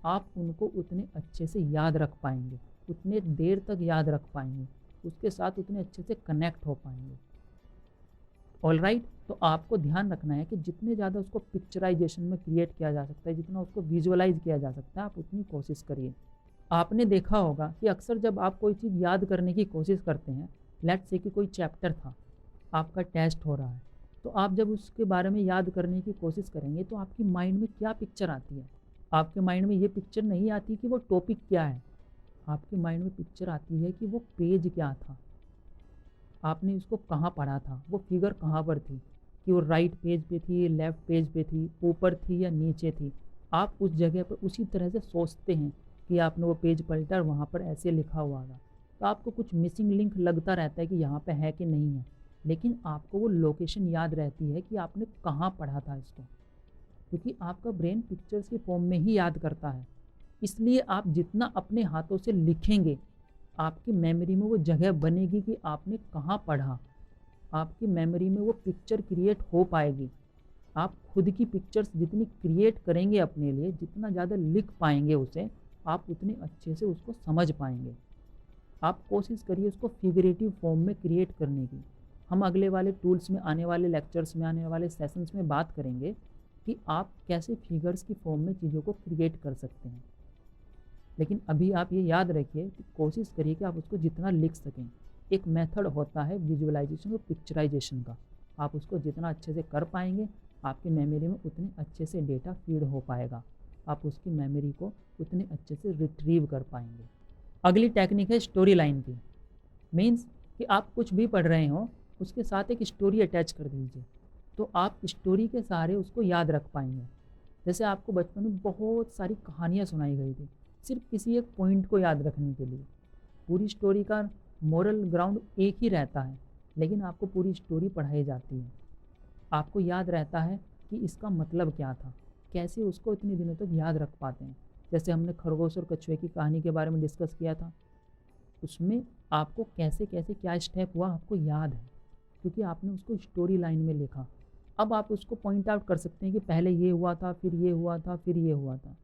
आप उनको उतने अच्छे से याद रख पाएंगे, उतने देर तक याद रख पाएंगे, उसके साथ उतने अच्छे से कनेक्ट हो पाएंगे। ऑल राइट, तो आपको ध्यान रखना है कि जितने ज़्यादा उसको पिक्चराइजेशन में क्रिएट किया जा सकता है, जितना उसको विजुअलाइज किया जा सकता है, आप उतनी कोशिश करिए। आपने देखा होगा कि अक्सर जब आप कोई चीज़ याद करने की कोशिश करते हैं, लेट्स से कि कोई चैप्टर था, आपका टेस्ट हो रहा है, तो आप जब उसके बारे में याद करने की कोशिश करेंगे तो आपकी माइंड में क्या पिक्चर आती है? आपके माइंड में ये पिक्चर नहीं आती कि वो टॉपिक क्या है, आपके माइंड में पिक्चर आती है कि वो पेज क्या था, आपने उसको कहाँ पढ़ा था, वो फिगर कहाँ पर थी, कि वो राइट पेज पे थी, लेफ़्ट पेज पे थी, ऊपर थी या नीचे थी। आप उस जगह पर उसी तरह से सोचते हैं कि आपने वो पेज पलटा और वहाँ पर ऐसे लिखा हुआ था। तो आपको कुछ मिसिंग लिंक लगता रहता है कि यहाँ पे है कि नहीं है, लेकिन आपको वो लोकेशन याद रहती है कि आपने कहाँ पढ़ा था इसको, क्योंकि आपका ब्रेन पिक्चर्स की फॉर्म में ही याद करता है। इसलिए आप जितना अपने हाथों से लिखेंगे, आपकी मेमोरी में वो जगह बनेगी कि आपने कहाँ पढ़ा, आपकी मेमोरी में वो पिक्चर क्रिएट हो पाएगी। आप खुद की पिक्चर्स जितनी क्रिएट करेंगे अपने लिए, जितना ज़्यादा लिख पाएंगे उसे, आप उतने अच्छे से उसको समझ पाएंगे। आप कोशिश करिए उसको फिगरेटिव फॉर्म में क्रिएट करने की। हम अगले वाले टूल्स में, आने वाले लेक्चर्स में, आने वाले सेशंस में बात करेंगे कि आप कैसे फिगर्स की फॉर्म में चीज़ों को क्रिएट कर सकते हैं। लेकिन अभी आप ये याद रखिए कि कोशिश करिए कि आप उसको जितना लिख सकें। एक मेथड होता है विजुअलाइजेशन और पिक्चराइजेशन का, आप उसको जितना अच्छे से कर पाएंगे, आपकी मेमोरी में उतने अच्छे से डेटा फीड हो पाएगा, आप उसकी मेमोरी को उतने अच्छे से रिट्रीव कर पाएंगे। अगली टेक्निक है स्टोरी लाइन की। मीन्स कि आप कुछ भी पढ़ रहे हो, उसके साथ एक स्टोरी अटैच कर दीजिए, तो आप स्टोरी के सहारे उसको याद रख पाएंगे। जैसे आपको बचपन में बहुत सारी कहानियाँ सुनाई गई थी, सिर्फ किसी एक पॉइंट को याद रखने के लिए। पूरी स्टोरी का मोरल ग्राउंड एक ही रहता है, लेकिन आपको पूरी स्टोरी पढ़ाई जाती है। आपको याद रहता है कि इसका मतलब क्या था, कैसे उसको इतने दिनों तक याद रख पाते हैं। जैसे हमने खरगोश और कछुए की कहानी के बारे में डिस्कस किया था, उसमें आपको कैसे कैसे क्या स्टेप हुआ आपको याद है, क्योंकि आपने उसको स्टोरी लाइन में लिखा। अब आप उसको पॉइंट आउट कर सकते हैं कि पहले ये हुआ था, फिर ये हुआ था, फिर ये हुआ था,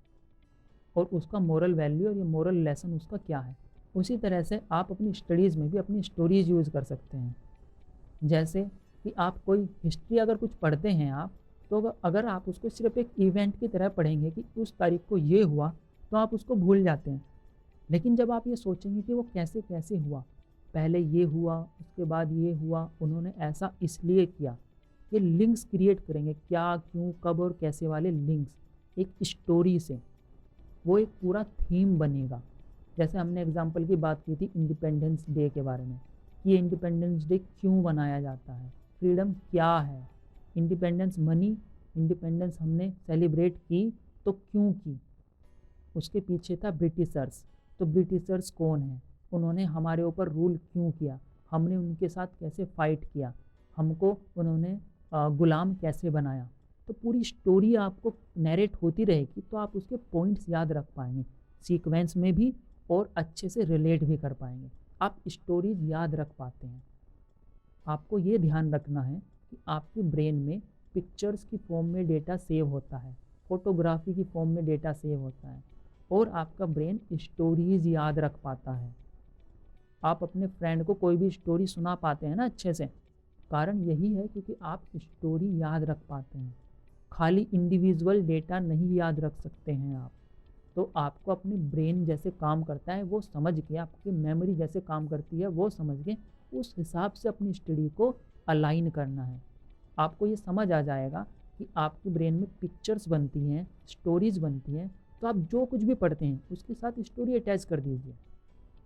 और उसका मोरल वैल्यू और ये मोरल लेसन उसका क्या है। उसी तरह से आप अपनी स्टडीज़ में भी अपनी स्टोरीज़ यूज़ कर सकते हैं। जैसे कि आप कोई हिस्ट्री अगर कुछ पढ़ते हैं आप, तो अगर आप उसको सिर्फ एक इवेंट की तरह पढ़ेंगे कि उस तारीख को ये हुआ, तो आप उसको भूल जाते हैं। लेकिन जब आप ये सोचेंगे कि वो कैसे कैसे हुआ, पहले ये हुआ, उसके बाद ये हुआ, उन्होंने ऐसा इसलिए किया, ये लिंक्स क्रिएट करेंगे, क्या, क्यों, कब और कैसे वाले लिंक्स एक स्टोरी से, वो एक पूरा थीम बनेगा। जैसे हमने एग्जाम्पल की बात की थी इंडिपेंडेंस डे के बारे में, कि ये इंडिपेंडेंस डे क्यों बनाया जाता है, फ्रीडम क्या है, इंडिपेंडेंस मनी, इंडिपेंडेंस हमने सेलिब्रेट की तो क्यों की, उसके पीछे था ब्रिटिशर्स। तो ब्रिटिशर्स कौन है, उन्होंने हमारे ऊपर रूल क्यों किया, हमने उनके साथ कैसे फ़ाइट किया, हमको उन्होंने गुलाम कैसे बनाया। तो पूरी स्टोरी आपको नैरेट होती रहेगी तो आप उसके पॉइंट्स याद रख पाएंगे सीक्वेंस में भी, और अच्छे से रिलेट भी कर पाएंगे। आप स्टोरीज याद रख पाते हैं। आपको ये ध्यान रखना है कि आपके ब्रेन में पिक्चर्स की फॉर्म में डेटा सेव होता है, फोटोग्राफी की फॉर्म में डेटा सेव होता है, और आपका ब्रेन स्टोरीज याद रख पाता है। आप अपने फ्रेंड को कोई भी स्टोरी सुना पाते हैं ना अच्छे से, कारण यही है क्योंकि आप स्टोरी याद रख पाते हैं। खाली इंडिविजुअल डेटा नहीं याद रख सकते हैं आप। तो आपको अपने ब्रेन जैसे काम करता है वो समझ के, आपकी मेमोरी जैसे काम करती है वो समझ के, उस हिसाब से अपनी स्टडी को अलाइन करना है। आपको ये समझ आ जाएगा कि आपके ब्रेन में पिक्चर्स बनती हैं, स्टोरीज बनती हैं, तो आप जो कुछ भी पढ़ते हैं उसके साथ स्टोरी अटैच कर दीजिए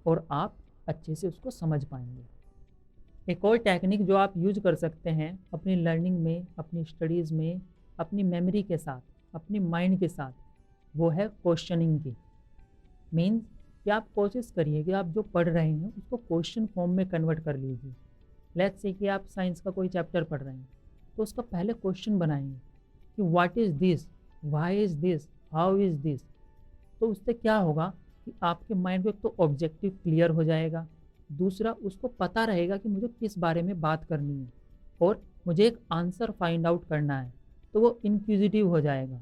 और आप अच्छे से उसको समझ पाएंगे। एक और टेक्निक जो आप यूज कर सकते हैं अपनी लर्निंग में, अपनी स्टडीज़ में, अपनी मेमोरी के साथ, अपनी माइंड के साथ, वो है क्वेश्चनिंग की। मीन्स कि आप कोशिश करिए कि आप जो पढ़ रहे हैं उसको क्वेश्चन फॉर्म में कन्वर्ट कर लीजिए। लेट्स से कि आप साइंस का कोई चैप्टर पढ़ रहे हैं तो उसका पहले क्वेश्चन बनाएंगे कि what is this, why is this, how is this. तो उससे क्या होगा कि आपके माइंड में एक तो ऑब्जेक्टिव क्लियर हो जाएगा, दूसरा उसको पता रहेगा कि मुझे किस बारे में बात करनी है और मुझे एक आंसर फाइंड आउट करना है, तो वो इंक्विजिटिव हो जाएगा।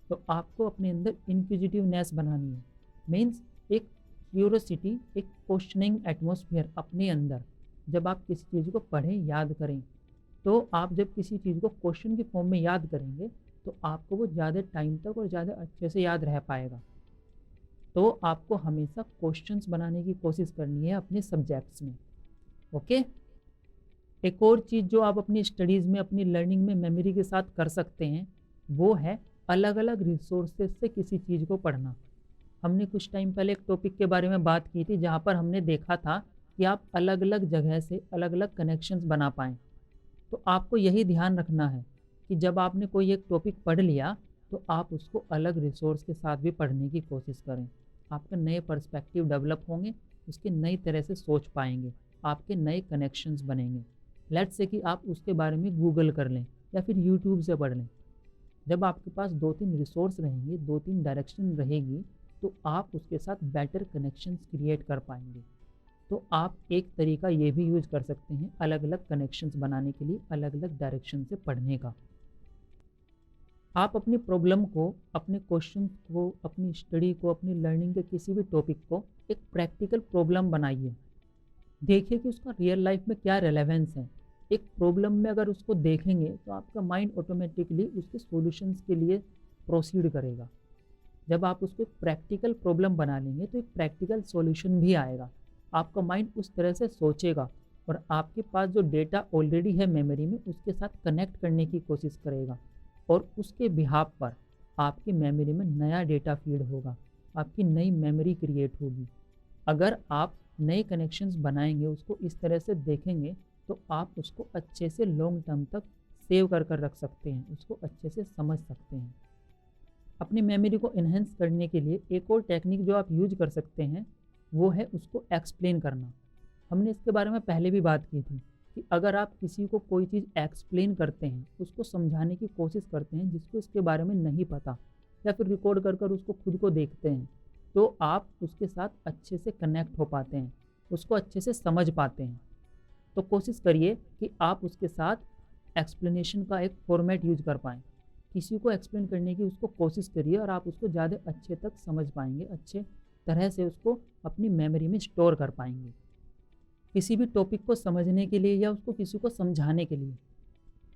तो आपको अपने अंदर इंक्विजिटिवनेस बनानी है। मीन्स एक क्यूरोसिटी, एक क्वेश्चनिंग एटमॉस्फेयर अपने अंदर। जब आप किसी चीज़ को पढ़ें, याद करें, तो आप जब किसी चीज़ को क्वेश्चन की फॉर्म में याद करेंगे तो आपको वो ज़्यादा टाइम तक और ज़्यादा अच्छे से याद रह पाएगा। तो आपको हमेशा क्वेश्चंस बनाने की कोशिश करनी है अपने सब्जेक्ट्स में। ओके। एक और चीज़ जो आप अपनी स्टडीज़ में, अपनी लर्निंग में मेमोरी के साथ कर सकते हैं वो है अलग अलग रिसोर्सेज से किसी चीज़ को पढ़ना। हमने कुछ टाइम पहले एक टॉपिक के बारे में बात की थी जहाँ पर हमने देखा था कि आप अलग अलग जगह से अलग अलग कनेक्शंस बना पाएँ। तो आपको यही ध्यान रखना है कि जब आपने कोई एक टॉपिक पढ़ लिया तो आप उसको अलग रिसोर्स के साथ भी पढ़ने की कोशिश करें। आपके नए पर्सपेक्टिव डेवलप होंगे, उसके नई तरह से सोच पाएंगे, आपके नए कनेक्शंस बनेंगे। लेट्स से कि आप उसके बारे में गूगल कर लें या फिर यूट्यूब से पढ़ लें। जब आपके पास 2-3 रिसोर्स रहेंगे, 2-3 डायरेक्शन रहेगी, तो आप उसके साथ बेटर कनेक्शंस क्रिएट कर पाएंगे। तो आप एक तरीका ये भी यूज कर सकते हैं अलग अलग कनेक्शंस बनाने के लिए, अलग अलग डायरेक्शन से पढ़ने का। आप अपनी प्रॉब्लम को, अपने क्वेश्चन को, अपनी स्टडी को, अपनी लर्निंग के किसी भी टॉपिक को एक प्रैक्टिकल प्रॉब्लम बनाइए। देखिए कि उसका रियल लाइफ में क्या रेलेवेंस है। एक प्रॉब्लम में अगर उसको देखेंगे तो आपका माइंड ऑटोमेटिकली उसके सॉल्यूशंस के लिए प्रोसीड करेगा। जब आप उसको एक प्रैक्टिकल प्रॉब्लम बना लेंगे तो एक प्रैक्टिकल सॉल्यूशन भी आएगा। आपका माइंड उस तरह से सोचेगा और आपके पास जो डेटा ऑलरेडी है मेमोरी में उसके साथ कनेक्ट करने की कोशिश करेगा और उसके बिहाफ पर आपकी मेमोरी में नया डेटा फीड होगा, आपकी नई मेमोरी क्रिएट होगी। अगर आप नए कनेक्शंस बनाएंगे, उसको इस तरह से देखेंगे, तो आप उसको अच्छे से लॉन्ग टर्म तक सेव कर कर रख सकते हैं, उसको अच्छे से समझ सकते हैं। अपनी मेमोरी को इन्हेंस करने के लिए एक और टेक्निक जो आप यूज कर सकते हैं वो है उसको एक्सप्लेन करना। हमने इसके बारे में पहले भी बात की थी कि अगर आप किसी को कोई चीज़ एक्सप्लेन करते हैं, उसको समझाने की कोशिश करते हैं जिसको इसके बारे में नहीं पता, या फिर रिकॉर्ड कर कर उसको खुद को देखते हैं, तो आप उसके साथ अच्छे से कनेक्ट हो पाते हैं, उसको अच्छे से समझ पाते हैं। तो कोशिश करिए कि आप उसके साथ एक्सप्लेनेशन का एक फॉर्मेट यूज कर पाएँ। किसी को एक्सप्लेन करने की उसको कोशिश करिए और आप उसको ज़्यादा अच्छे तक समझ पाएंगे, अच्छे तरह से उसको अपनी मेमोरी में स्टोर कर पाएंगे। किसी भी टॉपिक को समझने के लिए या उसको किसी को समझाने के लिए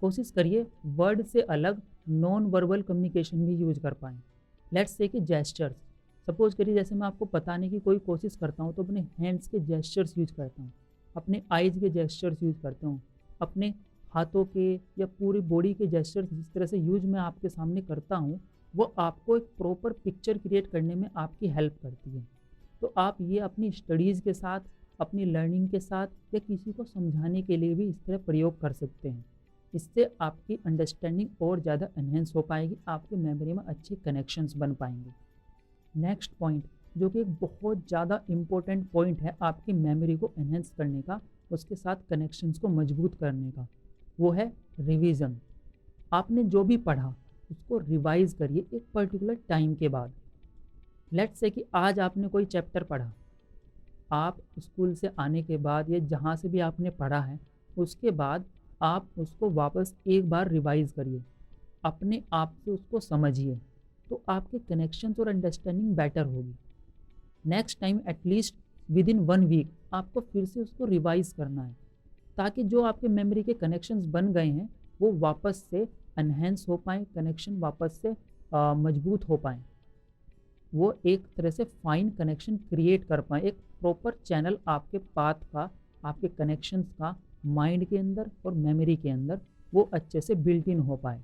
कोशिश करिए वर्ड से अलग नॉन वर्बल कम्युनिकेशन भी यूज कर पाएँ। लेट्स से कि जेस्चर्स, सपोज करिए जैसे मैं आपको बताने की कोई कोशिश करता हूँ तो अपने हैंड्स के जेस्चर्स यूज करता हूँ, अपने आइज़ के जेस्चर्स यूज करता हूँ, अपने हाथों के या पूरी बॉडी के जेस्चर्स जिस तरह से यूज मैं आपके सामने करता हूँ वो आपको एक प्रॉपर पिक्चर क्रिएट करने में आपकी हेल्प करती है। तो आप ये अपनी स्टडीज़ के साथ, अपनी लर्निंग के साथ या किसी को समझाने के लिए भी इस तरह प्रयोग कर सकते हैं। इससे आपकी अंडरस्टैंडिंग और ज़्यादा एनहेंस हो पाएगी, आपकी मेमोरी में अच्छे कनेक्शंस बन पाएंगे। नेक्स्ट पॉइंट जो कि एक बहुत ज़्यादा इम्पोर्टेंट पॉइंट है आपकी मेमोरी को एनहेंस करने का, उसके साथ कनेक्शंस को मजबूत करने का, वो है रिवीजन। आपने जो भी पढ़ा उसको रिवाइज करिए एक पर्टिकुलर टाइम के बाद। लेट्स से कि आज आपने कोई चैप्टर पढ़ा, आप स्कूल से आने के बाद या जहाँ से भी आपने पढ़ा है उसके बाद आप उसको वापस एक बार रिवाइज करिए, अपने आप से उसको समझिए, तो आपके कनेक्शंस और अंडरस्टैंडिंग बेटर होगी। Next time at least within 1 week आपको फिर से उसको रिवाइज करना है, ताकि जो आपके मेमोरी के कनेक्शंस बन गए हैं वो वापस से एनहेंस हो पाएँ, कनेक्शन वापस से मजबूत हो पाएँ, वो एक तरह से फाइन कनेक्शन क्रिएट कर पाएँ, एक प्रॉपर चैनल आपके पाथ का, आपके कनेक्शंस का माइंड के अंदर और मेमोरी के अंदर वो अच्छे से बिल्ट इन हो पाए।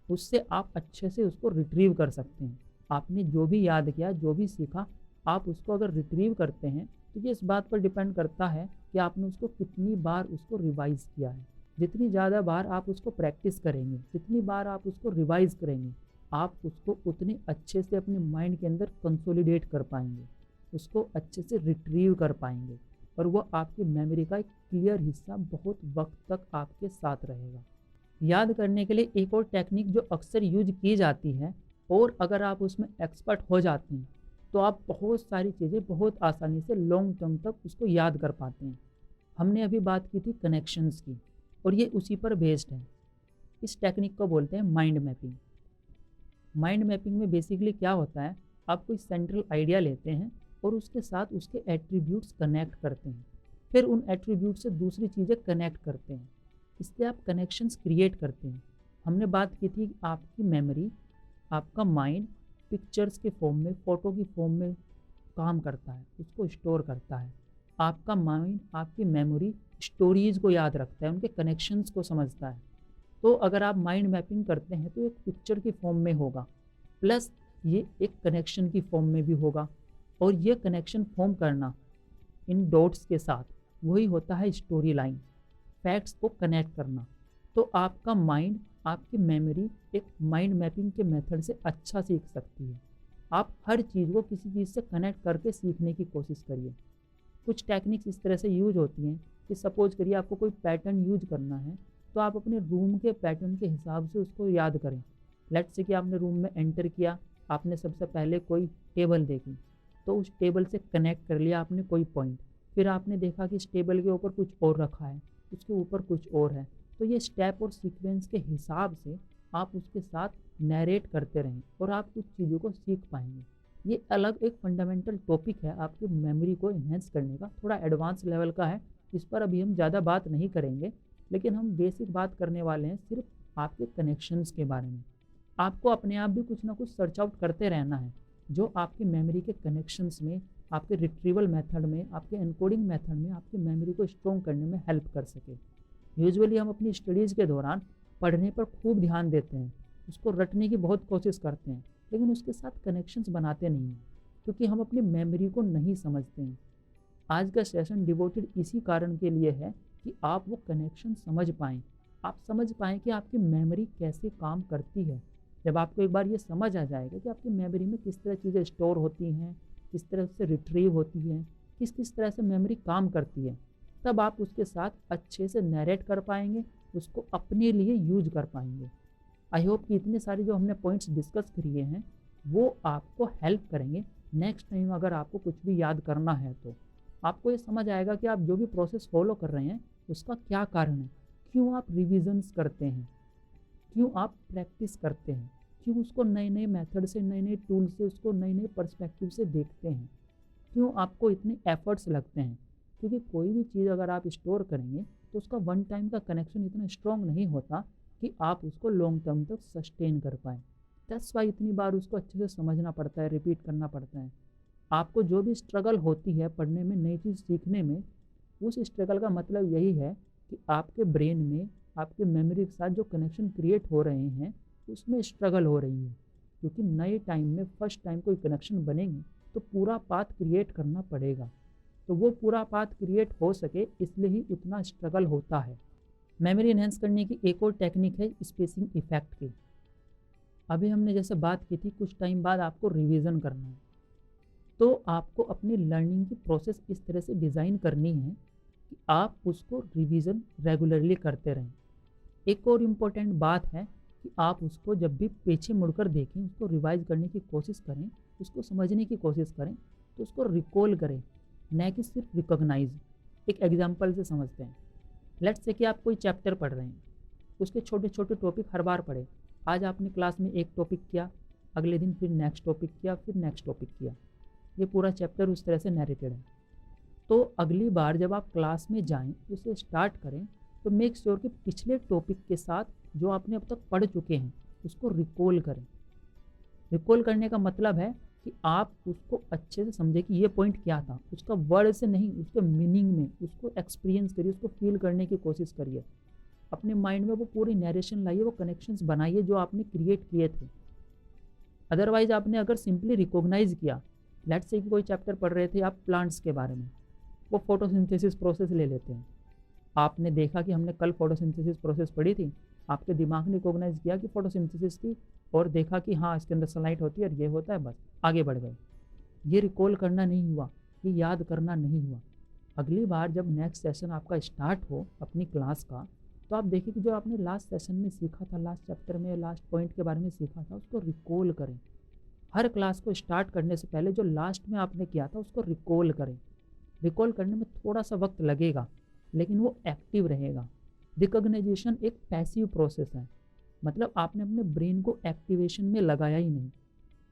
उससे आप अच्छे से उसको रिट्रीव कर सकते हैं। आपने जो भी याद किया, जो भी सीखा, आप उसको अगर रिट्रीव करते हैं तो ये इस बात पर डिपेंड करता है कि आपने उसको कितनी बार उसको रिवाइज़ किया है। जितनी ज़्यादा बार आप उसको प्रैक्टिस करेंगे, जितनी बार आप उसको रिवाइज़ करेंगे, आप उसको उतने अच्छे से अपने माइंड के अंदर कंसोलिडेट कर पाएंगे, उसको अच्छे से रिट्रीव कर पाएंगे और वो आपकी मेमोरी का एक क्लियर हिस्सा बहुत वक्त तक आपके साथ रहेगा। याद करने के लिए एक और टेक्निक जो अक्सर यूज की जाती है, और अगर आप उसमें एक्सपर्ट हो जाते हैं तो आप बहुत सारी चीज़ें बहुत आसानी से लॉन्ग टर्म तक उसको याद कर पाते हैं। हमने अभी बात की थी कनेक्शंस की, और ये उसी पर बेस्ड है। इस टेक्निक को बोलते हैं माइंड मैपिंग। माइंड मैपिंग में बेसिकली क्या होता है, आप कोई सेंट्रल आइडिया लेते हैं और उसके साथ उसके एट्रीब्यूट्स कनेक्ट करते हैं, फिर उन एट्रीब्यूट से दूसरी चीज़ें कनेक्ट करते हैं, इससे आप कनेक्शंस क्रिएट करते हैं। हमने बात की थी आपकी मेमोरी, आपका माइंड पिक्चर्स के फॉर्म में, फ़ोटो की फॉर्म में काम करता है, उसको स्टोर करता है। आपका माइंड, आपकी मेमोरी स्टोरीज़ को याद रखता है, उनके कनेक्शंस को समझता है। तो अगर आप माइंड मैपिंग करते हैं तो एक पिक्चर की फॉर्म में होगा, प्लस ये एक कनेक्शन की फॉर्म में भी होगा, और ये कनेक्शन फॉर्म करना इन डॉट्स के साथ वही होता है स्टोरी लाइन, फैक्ट्स को कनेक्ट करना। तो आपका माइंड, आपकी मेमोरी एक माइंड मैपिंग के मेथड से अच्छा सीख सकती है। आप हर चीज़ को किसी चीज़ से कनेक्ट करके सीखने की कोशिश करिए। कुछ टेक्निक्स इस तरह से यूज होती हैं कि सपोज करिए आपको कोई पैटर्न यूज करना है, तो आप अपने रूम के पैटर्न के हिसाब से उसको याद करें। लेट्स से कि आपने रूम में एंटर किया, आपने सबसे पहले कोई टेबल देखी, तो उस टेबल से कनेक्ट कर लिया आपने कोई पॉइंट, फिर आपने देखा कि इस टेबल के ऊपर कुछ और रखा है, उसके ऊपर कुछ और है, तो ये स्टेप और सीक्वेंस के हिसाब से आप उसके साथ नैरेट करते रहें और आप कुछ चीज़ों को सीख पाएंगे। ये अलग एक फंडामेंटल टॉपिक है आपकी मेमोरी को इन्हेंस करने का, थोड़ा एडवांस लेवल का है, इस पर अभी हम ज़्यादा बात नहीं करेंगे, लेकिन हम बेसिक बात करने वाले हैं सिर्फ आपके कनेक्शंस के बारे में। आपको अपने आप भी कुछ ना कुछ सर्च आउट करते रहना है जो आपकी मेमोरी के कनेक्शंस में, आपके रिट्रीवल मेथड में, आपके एनकोडिंग मेथड में आपकी मेमोरी को स्ट्रॉन्ग करने में हेल्प कर सके। यूजुअली हम अपनी स्टडीज़ के दौरान पढ़ने पर खूब ध्यान देते हैं, उसको रटने की बहुत कोशिश करते हैं, लेकिन उसके साथ कनेक्शंस बनाते नहीं हैं, क्योंकि हम अपनी मेमोरी को नहीं समझते हैं। आज का सेशन डिवोटेड इसी कारण के लिए है कि आप वो कनेक्शन समझ पाएँ, आप समझ पाएँ कि आपकी मेमोरी कैसे काम करती है। जब आपको एक बार ये समझ आ जाएगा कि आपकी मेमोरी में किस तरह चीज़ें स्टोर होती हैं, किस तरह से रिट्रीव होती हैं, किस किस तरह से मेमोरी काम करती है, तब आप उसके साथ अच्छे से नैरेट कर पाएंगे, उसको अपने लिए यूज कर पाएंगे। आई होप कि इतने सारे जो हमने पॉइंट्स डिस्कस किए हैं वो आपको हेल्प करेंगे। नेक्स्ट टाइम अगर आपको कुछ भी याद करना है तो आपको ये समझ आएगा कि आप जो भी प्रोसेस फॉलो कर रहे हैं उसका क्या कारण है, क्यों आप रिविजन्स करते हैं, क्यों आप प्रैक्टिस करते हैं, क्यों उसको नए नए मेथड से, नए नए टूल से, उसको नए नए पर्सपेक्टिव से देखते हैं, क्यों आपको इतने एफर्ट्स लगते हैं। क्योंकि कोई भी चीज़ अगर आप स्टोर करेंगे तो उसका वन टाइम का कनेक्शन इतना स्ट्रॉन्ग नहीं होता कि आप उसको लॉन्ग टर्म तक सस्टेन कर पाएँ। दैट्स वाई इतनी बार उसको अच्छे से समझना पड़ता है, रिपीट करना पड़ता है। आपको जो भी स्ट्रगल होती है पढ़ने में, नई चीज़ सीखने में, उस स्ट्रगल का मतलब यही है कि आपके ब्रेन में, आपके मेमोरी के साथ जो कनेक्शन क्रिएट हो रहे हैं उसमें स्ट्रगल हो रही है। क्योंकि नए टाइम में फर्स्ट टाइम कोई कनेक्शन बनेंगे तो पूरा पाथ क्रिएट करना पड़ेगा, तो वो पूरा पाथ क्रिएट हो सके इसलिए ही उतना स्ट्रगल होता है। मेमोरी इन्हेंस करने की एक और टेक्निक है स्पेसिंग इफ़ेक्ट की। अभी हमने जैसे बात की थी कुछ टाइम बाद आपको रिवीजन करना है, तो आपको अपनी लर्निंग की प्रोसेस इस तरह से डिज़ाइन करनी है कि आप उसको रिवीजन रेगुलरली करते रहें। एक और इम्पोर्टेंट बात है कि आप उसको जब भी पीछे मुड़कर देखें, उसको रिवाइज करने की कोशिश करें, उसको समझने की कोशिश करें, तो उसको रिकॉल करें, न कि सिर्फ रिकॉग्नाइज। एक एग्जांपल से समझते हैं। लेट्स से कि आप कोई चैप्टर पढ़ रहे हैं, उसके छोटे छोटे टॉपिक हर बार पढ़े। आज आपने क्लास में एक टॉपिक किया, अगले दिन फिर नेक्स्ट टॉपिक किया, फिर नेक्स्ट टॉपिक किया। ये पूरा चैप्टर उस तरह से नैरेटेड है। तो अगली बार जब आप क्लास में जाएं, उसे स्टार्ट करें, तो मेक श्योर कि पिछले टॉपिक के साथ जो आपने अब तक पढ़ चुके हैं उसको रिकॉल करें। रिकॉल करने का मतलब है कि आप उसको अच्छे से समझें कि ये पॉइंट क्या था, उसका वर्ड से नहीं, उसके मीनिंग में उसको एक्सपीरियंस करिए, उसको फील करने की कोशिश करिए। अपने माइंड में वो पूरी नरेशन लाइए, वो कनेक्शंस बनाइए जो आपने क्रिएट किए थे। अदरवाइज आपने अगर सिंपली रिकॉग्नाइज किया, लेट्स से कि कोई चैप्टर पढ़ रहे थे आप प्लांट्स के बारे में, वो फोटोसिंथेसिस प्रोसेस ले लेते हैं। आपने देखा कि हमने कल फोटोसिंथेसिस प्रोसेस पढ़ी थी, आपके दिमाग ने रिकॉग्नाइज किया कि फोटोसिंथेसिस थी, और देखा कि हाँ इसके अंदर सनलाइट होती है और ये होता है, बस आगे बढ़ गए। ये रिकॉल करना नहीं हुआ, ये याद करना नहीं हुआ। अगली बार जब नेक्स्ट सेशन आपका स्टार्ट हो अपनी क्लास का, तो आप देखिए कि जो आपने लास्ट सेशन में सीखा था, लास्ट चैप्टर में लास्ट पॉइंट के बारे में सीखा था, उसको रिकॉल करें। हर क्लास को स्टार्ट करने से पहले जो लास्ट में आपने किया था उसको रिकॉल करें। रिकॉल करने में थोड़ा सा वक्त लगेगा, लेकिन वो एक्टिव रहेगा। रिकॉग्नाइजेशन एक पैसिव प्रोसेस है, मतलब आपने अपने ब्रेन को एक्टिवेशन में लगाया ही नहीं।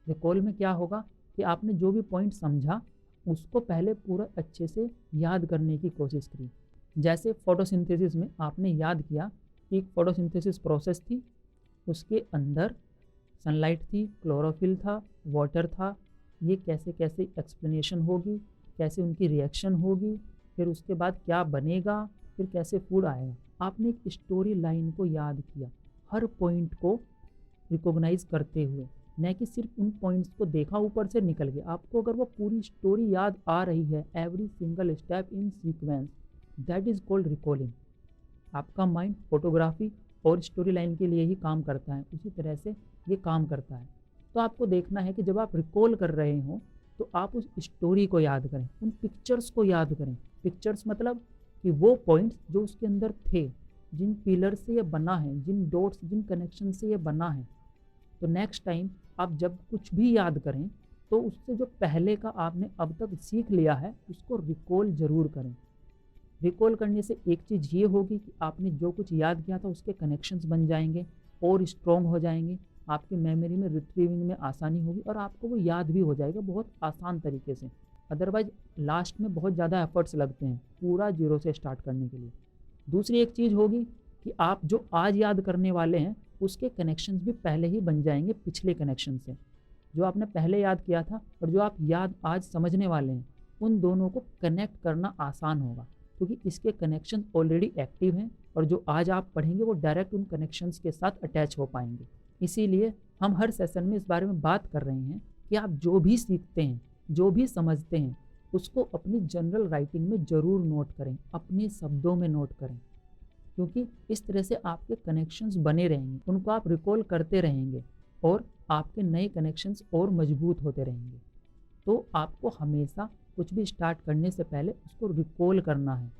रिकॉल में क्या होगा कि आपने जो भी पॉइंट समझा उसको पहले पूरा अच्छे से याद करने की कोशिश करी। जैसे फोटोसिंथेसिस में आपने याद किया कि एक फोटोसिंथेसिस प्रोसेस थी, उसके अंदर सनलाइट थी, क्लोरोफिल था, वाटर था, ये कैसे कैसे एक्सप्लेनेशन होगी, कैसे उनकी रिएक्शन होगी, फिर उसके बाद क्या बनेगा, फिर कैसे फूड आएगा। आपने एक स्टोरी लाइन को याद किया, हर पॉइंट को रिकॉग्नाइज करते हुए, न कि सिर्फ उन पॉइंट्स को देखा ऊपर से निकल गया। आपको अगर वो पूरी स्टोरी याद आ रही है, every single step in sequence, that is called recalling. आपका माइंड फोटोग्राफी और स्टोरी लाइन के लिए ही काम करता है, उसी तरह से ये काम करता है। तो आपको देखना है कि जब आप रिकॉल कर रहे हो तो आप उस स्टोरी को याद करें, उन पिक्चर्स को याद करें। पिक्चर्स मतलब कि वो पॉइंट्स जो उसके अंदर थे, जिन पिलर से ये बना है, जिन डॉट्स, जिन कनेक्शन से ये बना है। तो नेक्स्ट टाइम आप जब कुछ भी याद करें, तो उससे जो पहले का आपने अब तक सीख लिया है उसको रिकॉल ज़रूर करें। रिकॉल करने से एक चीज़ ये होगी कि आपने जो कुछ याद किया था उसके कनेक्शंस बन जाएंगे और स्ट्रॉन्ग हो जाएंगे, आपकी मेमोरी में रिट्रीविंग में आसानी होगी और आपको वो याद भी हो जाएगा बहुत आसान तरीके से। अदरवाइज लास्ट में बहुत ज़्यादा एफर्ट्स लगते हैं पूरा जीरो से स्टार्ट करने के लिए। दूसरी एक चीज़ होगी कि आप जो आज याद करने वाले हैं उसके कनेक्शंस भी पहले ही बन जाएंगे पिछले कनेक्शन से। जो आपने पहले याद किया था और जो आप याद आज समझने वाले हैं, उन दोनों को कनेक्ट करना आसान होगा, क्योंकि इसके कनेक्शन ऑलरेडी एक्टिव हैं और जो आज आप पढ़ेंगे वो डायरेक्ट उन कनेक्शंस के साथ अटैच हो पाएंगे। इसीलिए हम हर सेशन में इस बारे में बात कर रहे हैं कि आप जो भी सीखते हैं, जो भी समझते हैं, उसको अपनी जनरल राइटिंग में ज़रूर नोट करें, अपने शब्दों में नोट करें, क्योंकि इस तरह से आपके कनेक्शंस बने रहेंगे, उनको आप रिकॉल करते रहेंगे और आपके नए कनेक्शंस और मजबूत होते रहेंगे। तो आपको हमेशा कुछ भी स्टार्ट करने से पहले उसको रिकॉल करना है,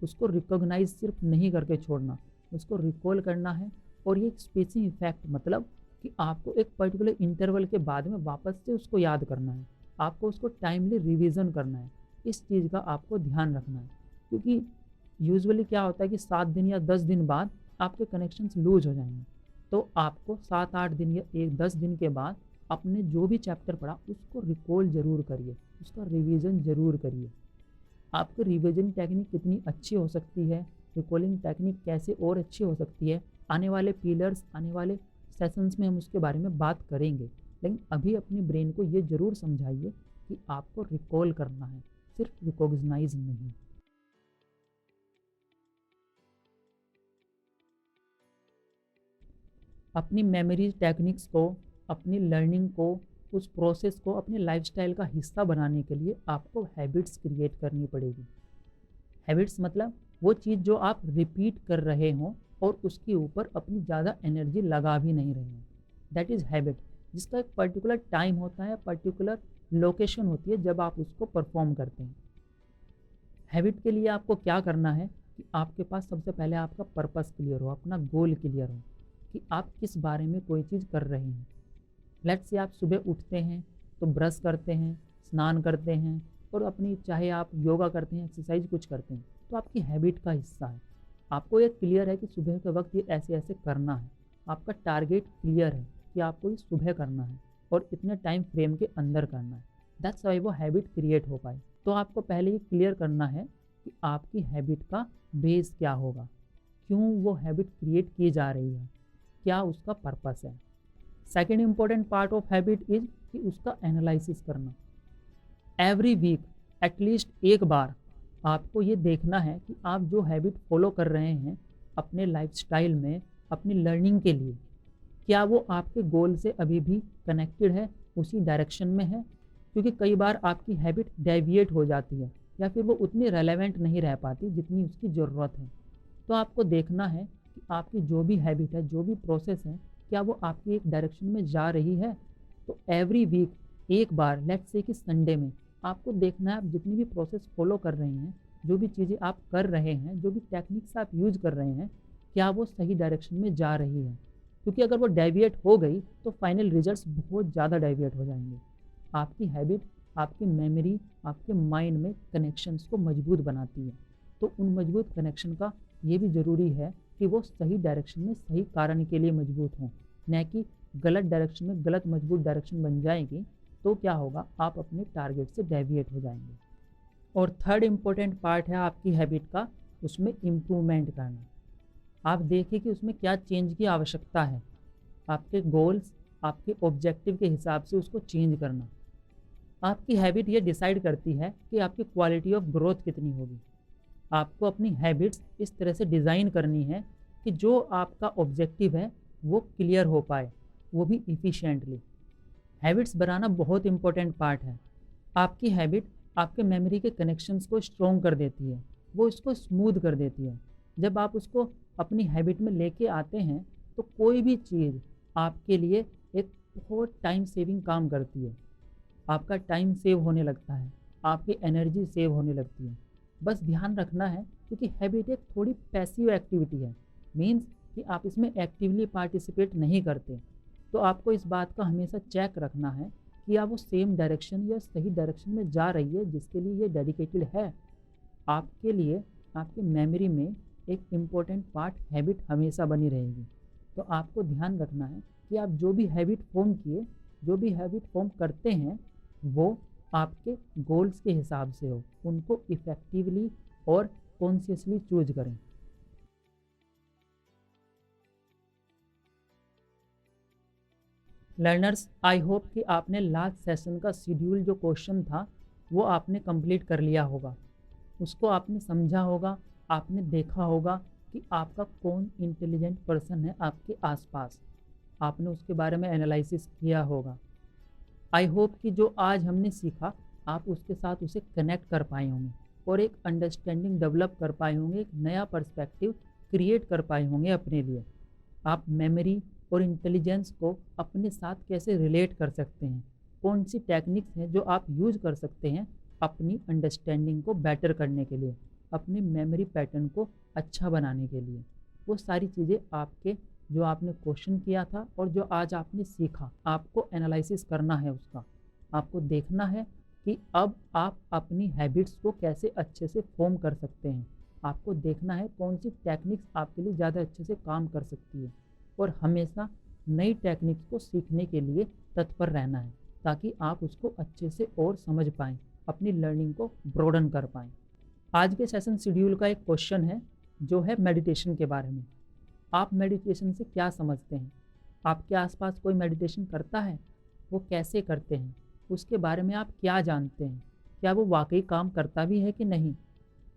उसको रिकॉग्नाइज सिर्फ नहीं करके छोड़ना, उसको रिकॉल करना है। और ये एक स्पेसिंग इफेक्ट, मतलब कि आपको एक पर्टिकुलर इंटरवल के बाद में वापस से उसको याद करना है, आपको उसको टाइमली रिवीजन करना है। इस चीज़ का आपको ध्यान रखना है, क्योंकि यूजुअली क्या होता है कि 7 दिन या 10 दिन बाद आपके कनेक्शंस लूज हो जाएंगे। तो आपको 7-8 दिन या 10 दिन के बाद आपने जो भी चैप्टर पढ़ा उसको रिकॉल ज़रूर करिए, उसका रिवीजन ज़रूर करिए। आपकी रिवीजन टेक्निक कितनी अच्छी हो सकती है, रिकॉलिंग टेक्निक कैसे और अच्छी हो सकती है, आने वाले पिलर्स, आने वाले सेशंस में हम उसके बारे में बात करेंगे। लेकिन अभी अपनी ब्रेन को ये ज़रूर समझाइए कि आपको रिकॉल करना है, सिर्फ रिकॉग्नाइज नहीं। अपनी मेमोरीज टेक्निक्स को, अपनी लर्निंग को, उस प्रोसेस को अपने लाइफस्टाइल का हिस्सा बनाने के लिए आपको हैबिट्स क्रिएट करनी पड़ेगी। हैबिट्स मतलब वो चीज़ जो आप रिपीट कर रहे हों और उसके ऊपर अपनी ज़्यादा एनर्जी लगा भी नहीं रहे हों, दैट इज़ हैबिट, जिसका एक पर्टिकुलर टाइम होता है, पर्टिकुलर लोकेशन होती है जब आप उसको परफॉर्म करते हैं। हैबिट के लिए आपको क्या करना है कि आपके पास सबसे पहले आपका पर्पस क्लियर हो, अपना गोल क्लियर हो कि आप किस बारे में कोई चीज़ कर रहे हैं। लेट्स से आप सुबह उठते हैं तो ब्रश करते हैं, स्नान करते हैं और अपनी चाहे आप योगा करते हैं, एक्सरसाइज कुछ करते हैं, तो आपकी हैबिट का हिस्सा है। आपको ये क्लियर है कि सुबह के वक्त ये ऐसे ऐसे करना है, आपका टारगेट क्लियर है कि आपको ये सुबह करना है और इतने टाइम फ्रेम के अंदर करना है। दैट्स वाई वो हैबिट क्रिएट हो पाए। तो आपको पहले ये क्लियर करना है कि आपकी हैबिट का बेस क्या होगा, क्यों वो हैबिट क्रिएट की जा रही है, क्या उसका पर्पस है। Second important part of habit is कि उसका एनालिसिस करना। एवरी वीक एटलीस्ट एक बार आपको ये देखना है कि आप जो हैबिट फॉलो कर रहे हैं अपने लाइफस्टाइल में, अपनी लर्निंग के लिए, क्या वो आपके गोल से अभी भी कनेक्टेड है, उसी डायरेक्शन में है। क्योंकि कई बार आपकी हैबिट डेविएट हो जाती है या फिर वो उतनी रेलेवेंट नहीं रह पाती जितनी उसकी ज़रूरत है। तो आपको देखना है कि आपकी जो भी हैबिट है, जो भी प्रोसेस है, क्या वो आपकी एक डायरेक्शन में जा रही है। तो एवरी वीक एक बार, लेट्स से कि संडे में, आपको देखना है आप जितनी भी प्रोसेस फॉलो कर रहे हैं, जो भी चीज़ें आप कर रहे हैं, जो भी टेक्निक्स आप यूज कर रहे हैं, क्या वो सही डायरेक्शन में जा रही है। क्योंकि अगर वो डेविएट हो गई तो फाइनल रिजल्ट्स बहुत ज़्यादा डेविएट हो जाएंगे। आपकी हैबिट आपकी मेमोरी, आपके माइंड में कनेक्शंस को मजबूत बनाती है। तो उन मजबूत कनेक्शन का ये भी ज़रूरी है कि वो सही डायरेक्शन में सही कारण के लिए मजबूत हों, न कि गलत डायरेक्शन में गलत मजबूत डायरेक्शन बन जाएगी तो क्या होगा, आप अपने टारगेट से डेविएट हो जाएंगे। और थर्ड इम्पोर्टेंट पार्ट है आपकी हैबिट का, उसमें इम्प्रूवमेंट करना। आप देखिए कि उसमें क्या चेंज की आवश्यकता है, आपके गोल्स, आपके ऑब्जेक्टिव के हिसाब से उसको चेंज करना। आपकी हैबिट ये डिसाइड करती है कि आपकी क्वालिटी ऑफ ग्रोथ कितनी होगी। आपको अपनी हैबिट्स इस तरह से डिज़ाइन करनी है कि जो आपका ऑब्जेक्टिव है वो क्लियर हो पाए, वो भी इफ़िशिएंटली। हैबिट्स बनाना बहुत इंपॉर्टेंट पार्ट है। आपकी हैबिट आपके मेमोरी के कनेक्शंस को स्ट्रॉन्ग कर देती है, वो इसको स्मूथ कर देती है। जब आप उसको अपनी हैबिट में लेके आते हैं तो कोई भी चीज़ आपके लिए एक बहुत टाइम सेविंग काम करती है। आपका टाइम सेव होने लगता है, आपकी एनर्जी सेव होने लगती है। बस ध्यान रखना है क्योंकि हैबिट एक थोड़ी पैसिव एक्टिविटी है, मीन्स कि आप इसमें एक्टिवली पार्टिसिपेट नहीं करते। तो आपको इस बात का हमेशा चेक रखना है कि आप वो सेम डायरेक्शन या सही डायरेक्शन में जा रही है जिसके लिए ये डेडिकेटेड है। आपके लिए आपकी मेमोरी में एक इम्पोर्टेंट पार्ट हैबिट हमेशा बनी रहेगी। तो आपको ध्यान रखना है कि आप जो भी हैबिट फॉर्म किए, जो भी हैबिट फॉर्म करते हैं, वो आपके गोल्स के हिसाब से हो, उनको इफ़ेक्टिवली और कॉन्शियसली चूज करें। लर्नर्स, आई होप कि आपने लास्ट सेशन का शेड्यूल जो क्वेश्चन था वो आपने कंप्लीट कर लिया होगा, उसको आपने समझा होगा, आपने देखा होगा कि आपका कौन इंटेलिजेंट पर्सन है आपके आसपास, आपने उसके बारे में एनालिसिस किया होगा। आई होप कि जो आज हमने सीखा आप उसके साथ उसे कनेक्ट कर पाए होंगे और एक अंडरस्टैंडिंग डेवलप कर पाए होंगे, एक नया पर्सपेक्टिव क्रिएट कर पाए होंगे अपने लिए। आप मेमोरी और इंटेलिजेंस को अपने साथ कैसे रिलेट कर सकते हैं, कौन सी टेक्निक्स हैं जो आप यूज़ कर सकते हैं अपनी अंडरस्टैंडिंग को बेटर करने के लिए, अपनी मेमोरी पैटर्न को अच्छा बनाने के लिए। वो सारी चीज़ें आपके जो आपने क्वेश्चन किया था और जो आज आपने सीखा, आपको एनालिसिस करना है उसका। आपको देखना है कि अब आप अपनी हैबिट्स को कैसे अच्छे से फॉर्म कर सकते हैं। आपको देखना है कौन सी टेक्निक्स आपके लिए ज़्यादा अच्छे से काम कर सकती है और हमेशा नई टेक्निक्स को सीखने के लिए तत्पर रहना है ताकि आप उसको अच्छे से और समझ पाएँ, अपनी लर्निंग को ब्रॉडन कर पाएँ। आज के सेशन शेड्यूल का एक क्वेश्चन है जो है मेडिटेशन के बारे में। आप मेडिटेशन से क्या समझते हैं? आपके आसपास कोई मेडिटेशन करता है? वो कैसे करते हैं? उसके बारे में आप क्या जानते हैं? क्या वो वाकई काम करता भी है कि नहीं?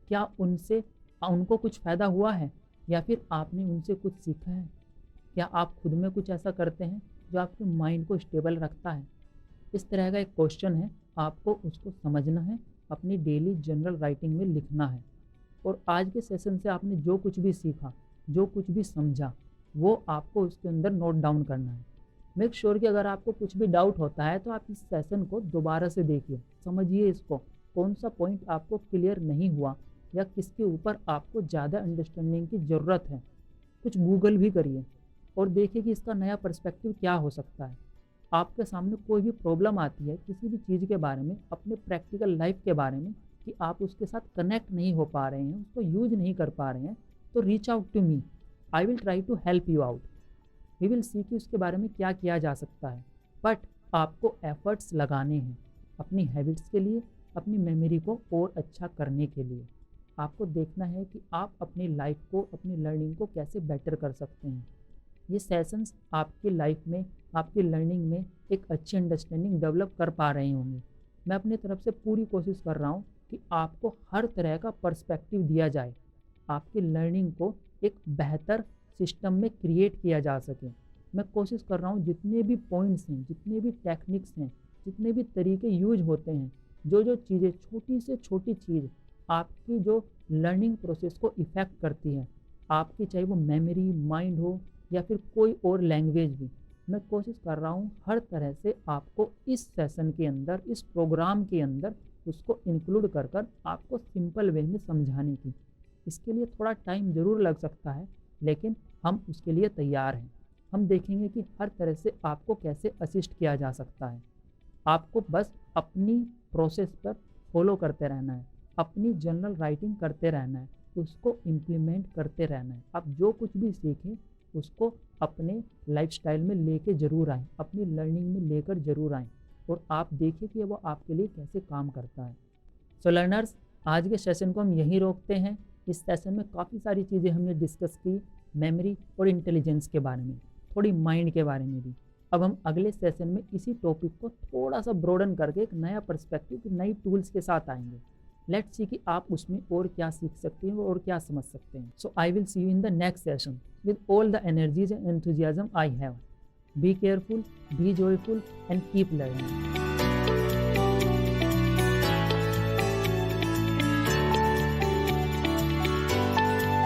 क्या उनसे उनको कुछ फ़ायदा हुआ है या फिर आपने उनसे कुछ सीखा है? क्या आप खुद में कुछ ऐसा करते हैं जो आपके माइंड को स्टेबल रखता है? इस तरह का एक क्वेश्चन है, आपको उसको समझना है, अपनी डेली जनरल राइटिंग में लिखना है। और आज के सेशन से आपने जो कुछ भी सीखा, जो कुछ भी समझा, वो आपको उसके अंदर नोट डाउन करना है। मेक श्योर कि अगर आपको कुछ भी डाउट होता है तो आप इस सेशन को दोबारा से देखिए, समझिए इसको कौन सा पॉइंट आपको क्लियर नहीं हुआ या किसके ऊपर आपको ज़्यादा अंडरस्टैंडिंग की ज़रूरत है, कुछ गूगल भी करिए और देखिए कि इसका नया पर्सपेक्टिव क्या हो सकता है। आपके सामने कोई भी प्रॉब्लम आती है किसी भी चीज़ के बारे में, अपने प्रैक्टिकल लाइफ के बारे में, कि आप उसके साथ कनेक्ट नहीं हो पा रहे हैं, उसको यूज नहीं कर पा रहे हैं, तो reach out to me, I will try to help you out. We will see कि उसके बारे में क्या किया जा सकता है। बट आपको एफर्ट्स लगाने हैं अपनी हैबिट्स के लिए, अपनी मेमोरी को और अच्छा करने के लिए। आपको देखना है कि आप अपनी लाइफ को, अपनी लर्निंग को कैसे बेटर कर सकते हैं। ये सेशंस आपकी लाइफ में, आपकी लर्निंग में एक अच्छी अंडरस्टैंडिंग डेवलप कर पा रहे होंगे। मैं अपनी तरफ से पूरी कोशिश कर रहा हूँ कि आपको हर तरह का पर्सपेक्टिव दिया जाए, आपकी लर्निंग को एक बेहतर सिस्टम में क्रिएट किया जा सके। मैं कोशिश कर रहा हूँ जितने भी पॉइंट्स हैं, जितने भी टेक्निक्स हैं, जितने भी तरीके यूज होते हैं, जो जो चीज़ें, छोटी से छोटी चीज़ आपकी जो लर्निंग प्रोसेस को इफ़ेक्ट करती है, आपकी चाहे वो मेमोरी, माइंड हो या फिर कोई और लैंग्वेज भी, मैं कोशिश कर रहा हूँ हर तरह से आपको इस सेशन के अंदर, इस प्रोग्राम के अंदर उसको इंक्लूड कर कर आपको सिंपल वे में समझाने की। इसके लिए थोड़ा टाइम ज़रूर लग सकता है, लेकिन हम उसके लिए तैयार हैं। हम देखेंगे कि हर तरह से आपको कैसे असिस्ट किया जा सकता है। आपको बस अपनी प्रोसेस पर फॉलो करते रहना है, अपनी जर्नल राइटिंग करते रहना है, उसको इम्प्लीमेंट करते रहना है। आप जो कुछ भी सीखें उसको अपने लाइफस्टाइल में लेके ज़रूर आएँ, अपनी लर्निंग में लेकर ज़रूर आएँ और आप देखिए कि वो आपके लिए कैसे काम करता है। सो लर्नर्स, आज के सेशन को हम यहीं रोकते हैं। इस सेशन में काफ़ी सारी चीज़ें हमने डिस्कस की, मेमोरी और इंटेलिजेंस के बारे में, थोड़ी माइंड के बारे में भी। अब हम अगले सेशन में इसी टॉपिक को थोड़ा सा ब्रॉडन करके एक नया पर्सपेक्टिव, नई टूल्स के साथ आएंगे। लेट्स सी कि आप उसमें और क्या सीख सकते हैं और क्या समझ सकते हैं। So I will see you in the next session with all the energies and enthusiasm I have. Be careful, be joyful, and keep learning.